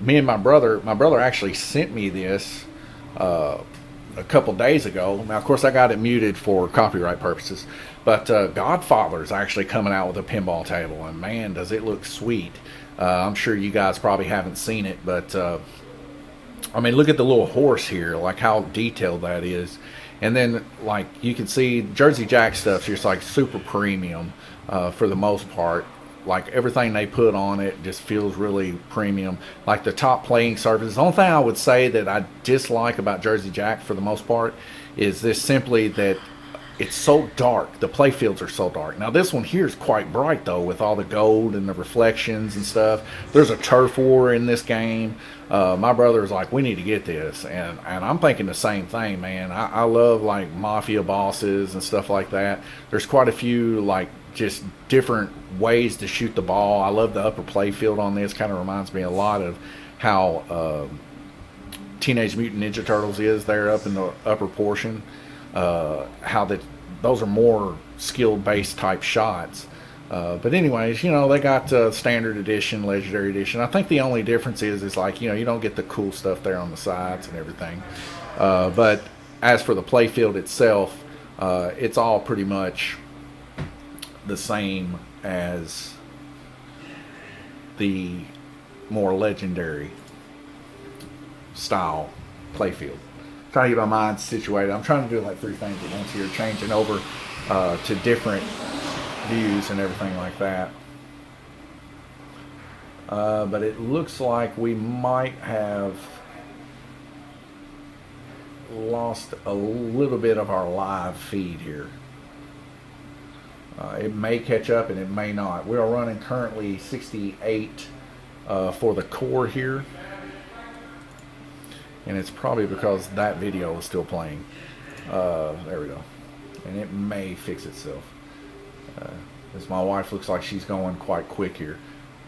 me and my brother actually sent me this a couple days ago. Now, of course, I got it muted for copyright purposes. But Godfather's actually coming out with a pinball table, and man, does it look sweet. I'm sure you guys probably haven't seen it, but I mean, look at the little horse here, like how detailed that is. And then, like, you can see Jersey Jack stuff's just like super premium for the most part. like everything they put on it just feels really premium. Like the top playing surface. The only thing I would say that I dislike about Jersey Jack for the most part is this simply that it's so dark. The play fields are so dark. Now this one here is quite bright though, with all the gold and the reflections and stuff. There's a turf war in this game. My brother was like, we need to get this, and I'm thinking the same thing, man. I love like mafia bosses and stuff like that. There's quite a few like just different ways to shoot the ball. I love the upper play field on this. Kind of reminds me a lot of how Teenage Mutant Ninja Turtles is there up in the upper portion. How that those are more skill based type shots. But anyways, you know, they got standard edition, legendary edition. I think the only difference is like, you know, you don't get the cool stuff there on the sides and everything. But as for the play field itself, it's all pretty much the same as the more legendary style play field. Trying to get my mind situated. I'm trying to do like 3 things at once here, changing over to different views and everything like that. But it looks like we might have lost a little bit of our live feed here. It may catch up and it may not. We are running currently 68 for the core here. And it's probably because that video is still playing. There we go. And it may fix itself. As my wife looks like she's going quite quick here.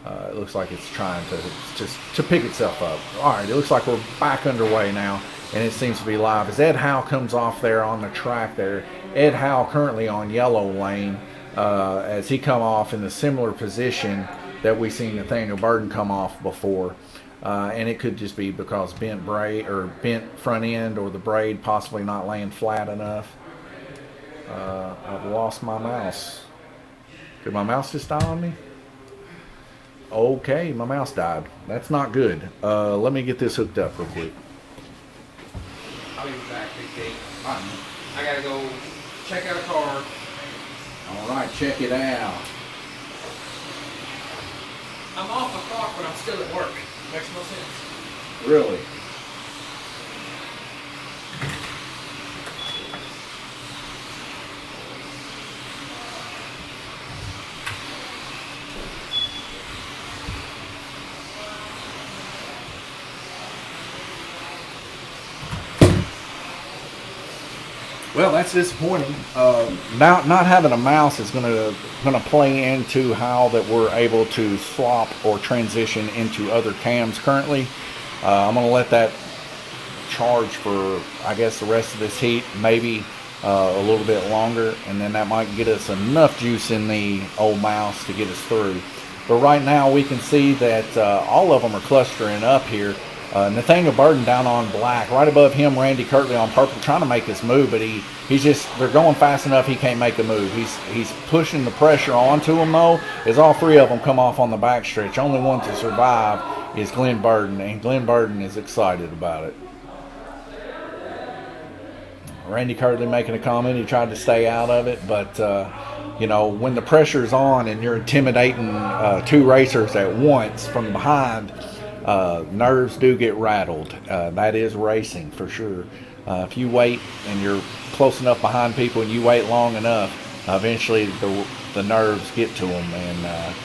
It looks like it's trying to pick itself up. Alright, it looks like we're back underway now. And it seems to be live. As Ed Howe comes off there on the track there. Ed Howe currently on yellow lane. As he come off in the similar position that we seen Nathaniel Burden come off before. And it could just be because bent braid or bent front end, or the braid possibly not laying flat enough. I've lost my mouse. Did my mouse just die on me? Okay, my mouse died. That's not good. Let me get this hooked up real quick. I'll be back, Big D. I gotta go check out a car. All right, check it out. I'm off the clock, but I'm still at work. Makes no sense. Really? Well, that's disappointing. Not having a mouse is gonna play into how that we're able to swap or transition into other cams currently. I'm gonna let that charge for, I guess, the rest of this heat, maybe a little bit longer, and then that might get us enough juice in the old mouse to get us through. But right now we can see that all of them are clustering up here. Nathaniel Burden down on black. Right above him, Randy Kirtley on purple, trying to make his move, but they're going fast enough he can't make a move. He's pushing the pressure onto him though, as all 3 of them come off on the backstretch. Only one to survive is Glenn Burden, and Glenn Burden is excited about it. Randy Kirtley making a comment. He tried to stay out of it, but you know, when the pressure's on and you're intimidating 2 racers at once from behind, nerves do get rattled. That is racing for sure. If you wait and you're close enough behind people and you wait long enough, eventually the nerves get to them, and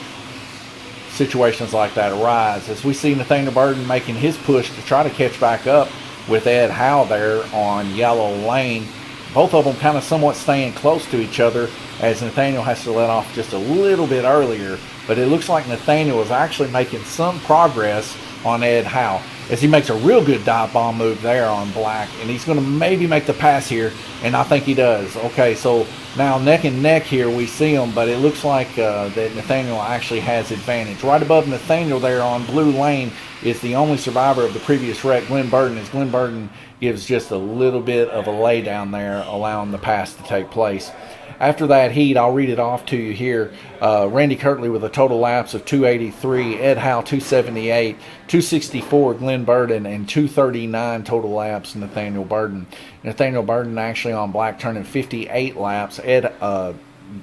situations like that arise. As we see Nathaniel Burden making his push to try to catch back up with Ed Howe there on yellow lane. Both of them kind of somewhat staying close to each other, as Nathaniel has to let off just a little bit earlier. But it looks like Nathaniel is actually making some progress on Ed Howe, as he makes a real good dive bomb move there on black, and he's going to maybe make the pass here, and I think he does. Okay, so now neck and neck here we see them, but it looks like that Nathaniel actually has advantage. Right above Nathaniel there on blue lane is the only survivor of the previous wreck, Glenn Burden, as Glenn Burden gives just a little bit of a lay down there, allowing the pass to take place. After that heat, I'll read it off to you here. Randy Kirtley with a total laps of 283, Ed Howe 278, 264 Glenn Burden, and 239 total laps Nathaniel Burden. Nathaniel Burden actually on black turning 58 laps.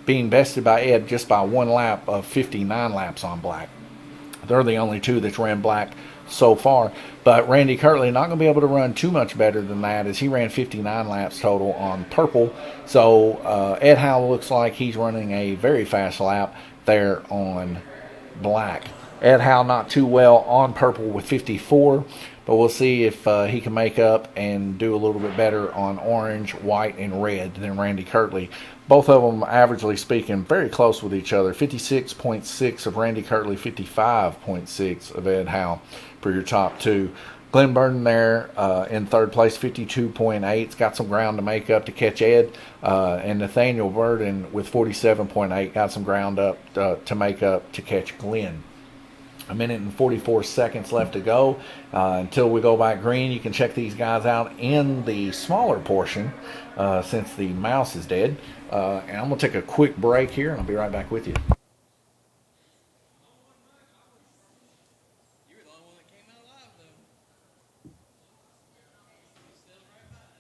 being bested by Ed just by 1 lap of 59 laps on black. They're the only two that's ran black so far. But Randy Kirtley not going to be able to run too much better than that, as he ran 59 laps total on purple. So Ed Howe looks like he's running a very fast lap there on black. Ed Howe not too well on purple with 54, but we'll see if he can make up and do a little bit better on orange, white, and red than Randy Kirtley. Both of them, averagely speaking, very close with each other. 56.6 of Randy Kirtley, 55.6 of Ed Howe for your top two. Glenn Burden there in third place, 52.8. It's got some ground to make up to catch Ed. And Nathaniel Burden with 47.8 got some ground up to make up to catch Glenn. 1 minute and 44 seconds left to go until we go back green. You can check these guys out in the smaller portion since the mouse is dead. And I'm going to take a quick break here, and I'll be right back with you. You were the only one that came out alive, though. Still right by us.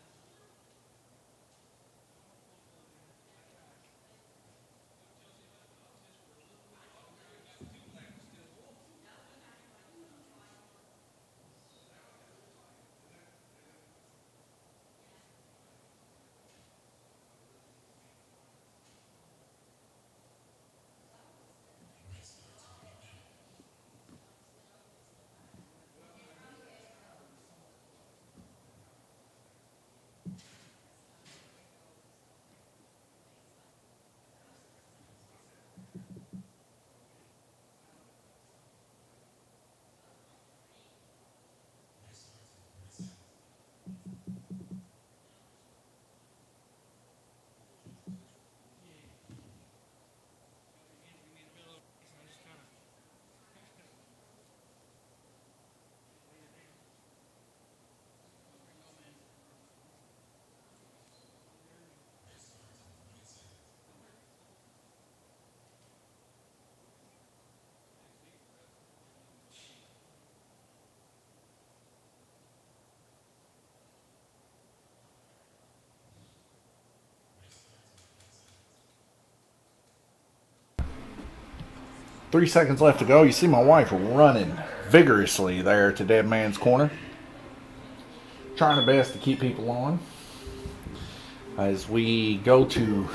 Three seconds left to go. You see my wife running vigorously there to Dead Man's Corner. Trying her best to keep people on as we go to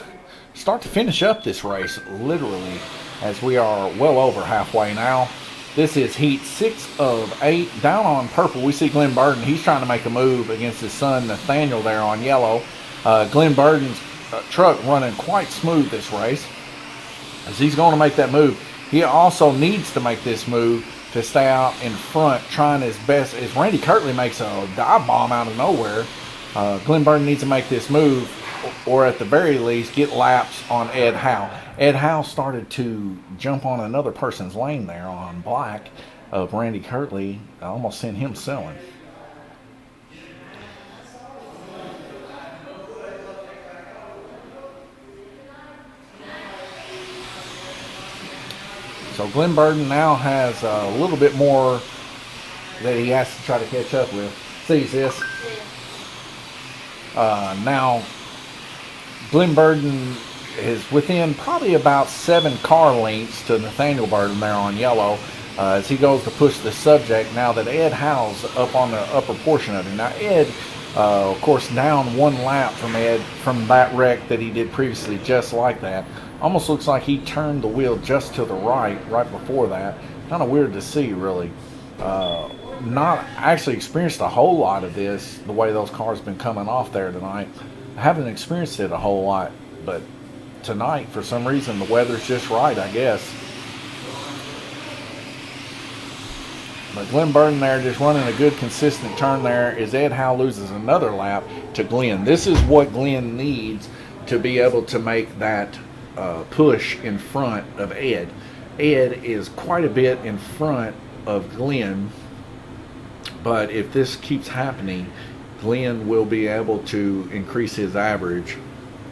start to finish up this race, literally, as we are well over halfway now. This is heat 6 of 8. Down on purple, we see Glenn Burden. He's trying to make a move against his son Nathaniel there on yellow. Glenn Burden's truck running quite smooth this race, as he's going to make that move. He also needs to make this move to stay out in front, trying his best. As Randy Kirtley makes a dive bomb out of nowhere, Glenn Burden needs to make this move, or at the very least, get laps on Ed Howe. Ed Howe started to jump on another person's lane there on black of Randy Kirtley. Almost sent him selling. So Glenn Burden now has a little bit more that he has to try to catch up with. Sees this. Now, Glenn Burden is within probably about 7 car lengths to Nathaniel Burden there on yellow as he goes to push the subject now that Ed Howe's up on the upper portion of him. Now, Ed, of course, down 1 lap from Ed from that wreck that he did previously, just like that. Almost looks like he turned the wheel just to the right before that. Kind of weird to see, really. Not actually experienced a whole lot of this, the way those cars been coming off there tonight. I haven't experienced it a whole lot, but tonight, for some reason, the weather's just right, I guess. But Glenn Burden there just running a good, consistent turn there as Ed Howe loses another lap to Glenn. This is what Glenn needs to be able to make that push in front of Ed. Ed is quite a bit in front of Glenn, but if this keeps happening, Glenn will be able to increase his average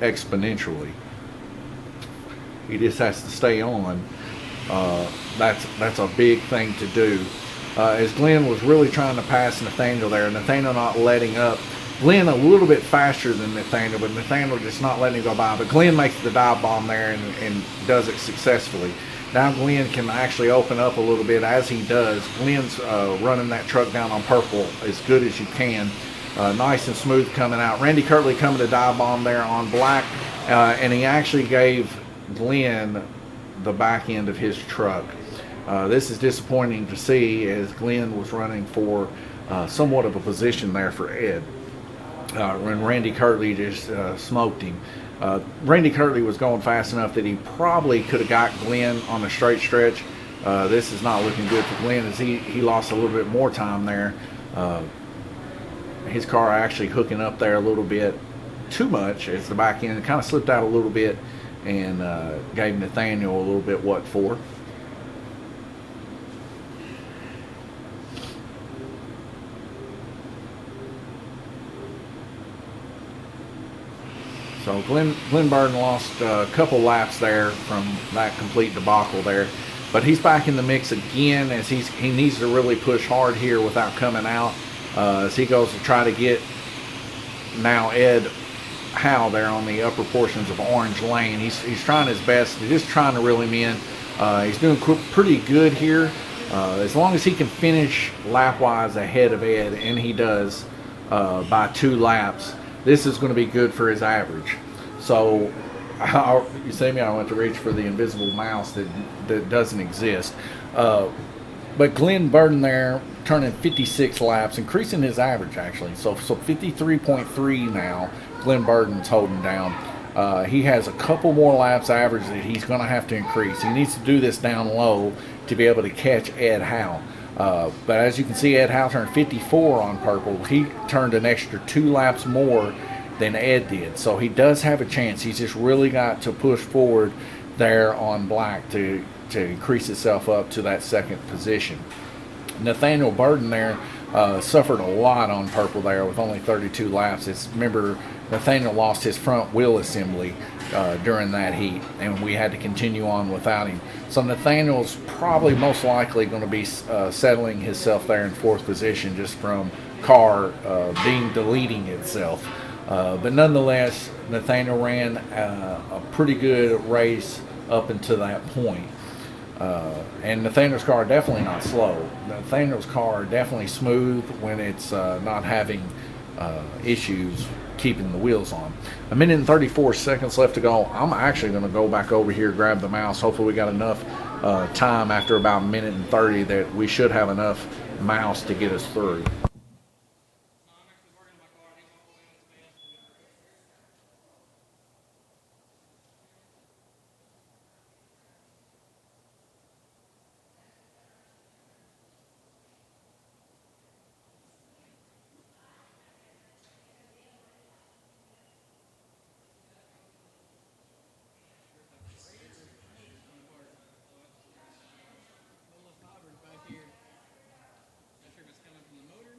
exponentially. He just has to stay on. That's a big thing to do. As Glenn was really trying to pass Nathaniel there, Nathaniel not letting up, Glenn a little bit faster than Nathaniel, but Nathaniel just not letting him go by. But Glenn makes the dive bomb there and does it successfully. Now Glenn can actually open up a little bit as he does. Glenn's running that truck down on purple as good as you can. Nice and smooth coming out. Randy Kirtley coming to dive bomb there on black, and he actually gave Glenn the back end of his truck. This is disappointing to see, as Glenn was running for somewhat of a position there for Ed. When Randy Kirtley just smoked him. Randy Kirtley was going fast enough that he probably could have got Glenn on a straight stretch. This is not looking good for Glenn, as he lost a little bit more time there. His car actually hooking up there a little bit too much as the back end kind of slipped out a little bit and gave Nathaniel a little bit what for. So Glenn Burden lost a couple laps there from that complete debacle there, but he's back in the mix again, as he needs to really push hard here without coming out, as he goes to try to get now Ed Howe there on the upper portions of Orange Lane. He's trying his best, just trying to reel him in. He's doing pretty good here, as long as he can finish lap wise ahead of Ed, and he does by 2 laps. This is going to be good for his average. So, you see me, I went to reach for the invisible mouse that doesn't exist. But Glenn Burden there turning 56 laps, increasing his average actually. So 53.3 now, Glenn Burden's holding down. He has a couple more laps average that he's going to have to increase. He needs to do this down low to be able to catch Ed Howe. But as you can see, Ed Howe turned 54 on purple. He turned an extra 2 laps more than Ed did. So he does have a chance. He's just really got to push forward there on black to increase itself up to that second position. Nathaniel Burden there suffered a lot on purple there with only 32 laps. Remember, Nathaniel lost his front wheel assembly during that heat, and we had to continue on without him. So Nathaniel's probably most likely going to be settling himself there in 4th position, just from car deleting itself. But nonetheless, Nathaniel ran a pretty good race up until that point. And Nathaniel's car definitely not slow. Nathaniel's car definitely smooth when it's not having issues keeping the wheels on. 1 minute and 34 seconds left to go. I'm actually going to go back over here, grab the mouse. Hopefully we got enough time after about 1 minute and 30 that we should have enough mouse to get us through. Back here. Not sure if it's coming from the motor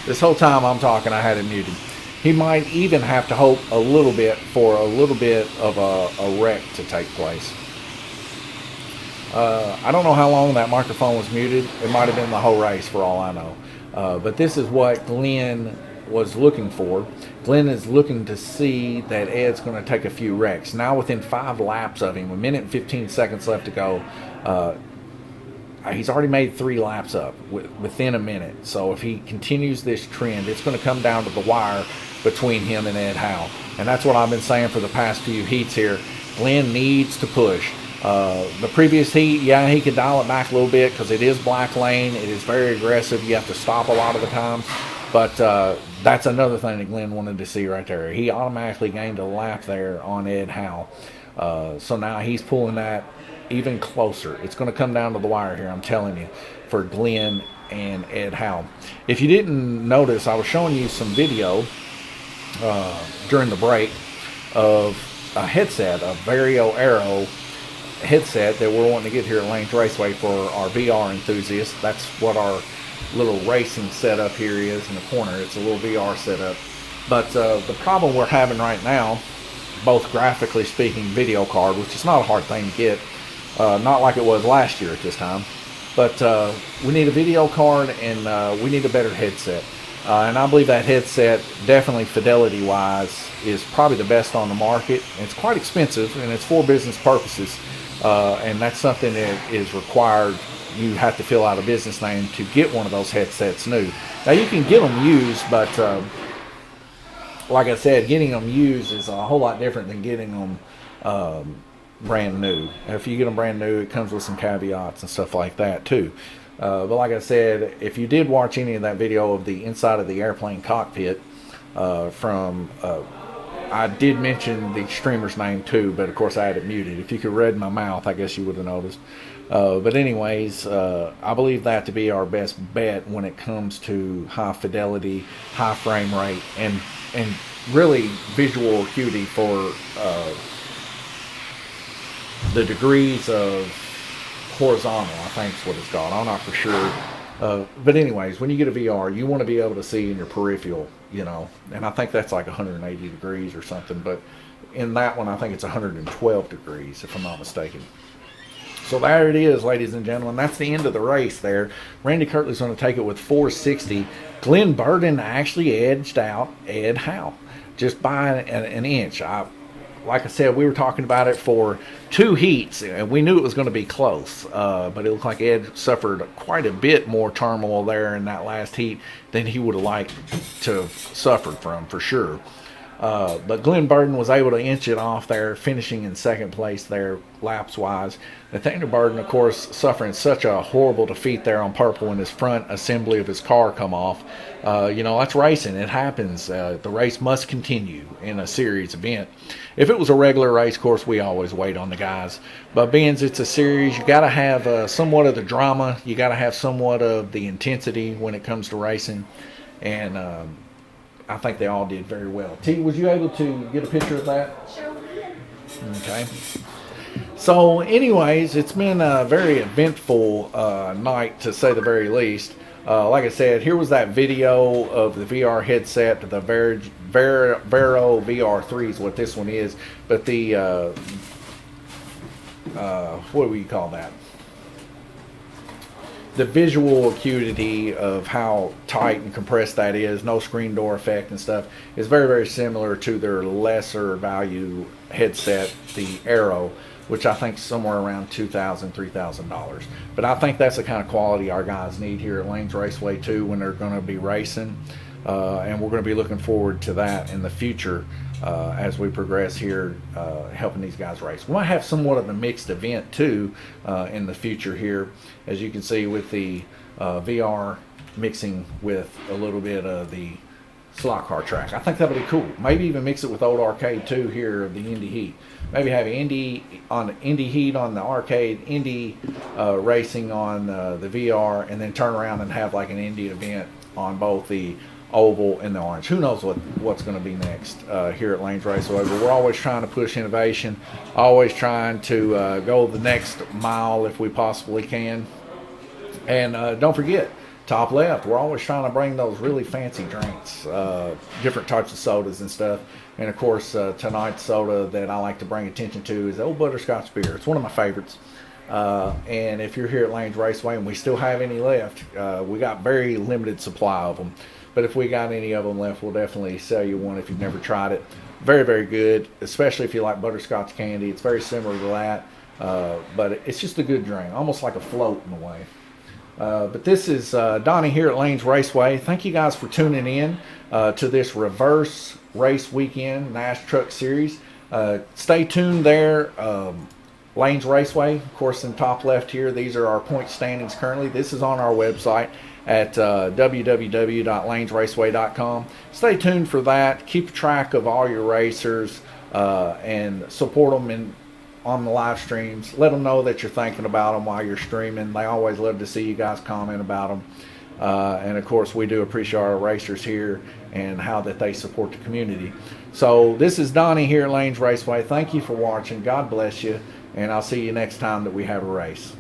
This whole time I'm talking, I had it muted. He might even have to hope a little bit for a little bit of a wreck to take place. I don't know how long that microphone was muted. It might have been the whole race for all I know. But this is what Glenn was looking for. Glenn is looking to see that Ed's going to take a few wrecks. Now within 5 laps of him, 1 minute and 15 seconds left to go, he's already made 3 laps up within a minute. So if he continues this trend, it's going to come down to the wire between him and Ed Howe. And that's what I've been saying for the past few heats here. Glenn needs to push. The previous heat, yeah, he could dial it back a little bit because it is black lane. It is very aggressive. You have to stop a lot of the times. But that's another thing that Glenn wanted to see right there. He automatically gained a lap there on Ed Howe. So now he's pulling that even closer. It's going to come down to the wire here, I'm telling you, for Glenn and Ed Howe. If you didn't notice, I was showing you some video during the break of a headset, a Vario Aero headset that we're wanting to get here at Lanes Raceway for our VR enthusiasts. That's what our little racing setup here is in the corner. It's a little VR setup. But the problem we're having right now, both graphically speaking, video card, which is not a hard thing to get, not like it was last year at this time, but we need a video card and we need a better headset. And I believe that headset, definitely fidelity wise, is probably the best on the market. It's quite expensive and it's for business purposes, and that's something that is required. You have to fill out a business name to get one of those headsets new. Now you can get them used, but like I said, getting them used is a whole lot different than getting them brand new. If you get them brand new, it comes with some caveats and stuff like that too. But like I said, if you did watch any of that video of the inside of the airplane cockpit I did mention the streamer's name too, but of course I had it muted. If you could read my mouth, I guess you would have noticed. But anyways, I believe that to be our best bet when it comes to high fidelity, high frame rate, and really visual acuity for the degrees of horizontal, I think is what it's called. I'm not for sure. But anyways, when you get a VR, you want to be able to see in your peripheral, you know, and I think that's like 180 degrees or something. But in that one, I think it's 112 degrees, if I'm not mistaken. So there it is, ladies and gentlemen. That's the end of the race there. Randy Kirtley's going to take it with 460. Glenn Burden actually edged out Ed Howe just by an inch. Like I said, we were talking about it for 2 heats, and we knew it was going to be close. But it looked like Ed suffered quite a bit more turmoil there in that last heat than he would have liked to have suffered from, for sure. But Glenn Burden was able to inch it off there, finishing in second place there, laps-wise. Nathaniel Burden, of course, suffering such a horrible defeat there on purple when his front assembly of his car come off. You know, that's racing. It happens. The race must continue in a series event. If it was a regular race, of course, we always wait on the guys. But being it's a series, you got to have somewhat of the drama. You got to have somewhat of the intensity when it comes to racing. And I think they all did very well. T, was you able to get a picture of that? Sure did. Okay. So, anyways, it's been a very eventful night, to say the very least. Like I said, here was that video of the VR headset, the Vero VR3 is what this one is. But the, what do we call that? The visual acuity of how tight and compressed that is, no screen door effect and stuff, is very, very similar to their lesser value headset, the Aero, which I think is somewhere around $2,000, $3,000. But I think that's the kind of quality our guys need here at Lanes Raceway too when they're going to be racing. And we're going to be looking forward to that in the future as we progress here, helping these guys race. We might have somewhat of a mixed event too in the future here, as you can see with the VR mixing with a little bit of the slot car track. I think that would be cool. Maybe even mix it with old arcade too here of the Indy Heat. Maybe have Indy Heat on the arcade, Indy racing on the VR, and then turn around and have like an Indy event on both the oval and the orange. Who knows what's going to be next here at Lanes Raceway. But we're always trying to push innovation, always trying to go the next mile if we possibly can. And don't forget, top left. We're always trying to bring those really fancy drinks, different types of sodas and stuff. And of course, tonight's soda that I like to bring attention to is Old Butterscotch Beer. It's one of my favorites. And if you're here at Lanes Raceway and we still have any left, we got very limited supply of them. But if we got any of them left, we'll definitely sell you one if you've never tried it. Very, very good, especially if you like butterscotch candy. It's very similar to that, but it's just a good drink, almost like a float in a way. But this is Donnie here at Lanes Raceway. Thank you guys for tuning in to this reverse race weekend Nash Truck Series. Stay tuned there. Lanes Raceway, of course, in top left here, these are our point standings currently. This is on our website at www.lanesraceway.com. Stay tuned for that. Keep track of all your racers and support them on the live streams. Let them know that you're thinking about them while you're streaming. They always love to see you guys comment about them. And of course, we do appreciate our racers here and how that they support the community. So this is Donnie here at Lanes Raceway. Thank you for watching. God bless you. And I'll see you next time that we have a race.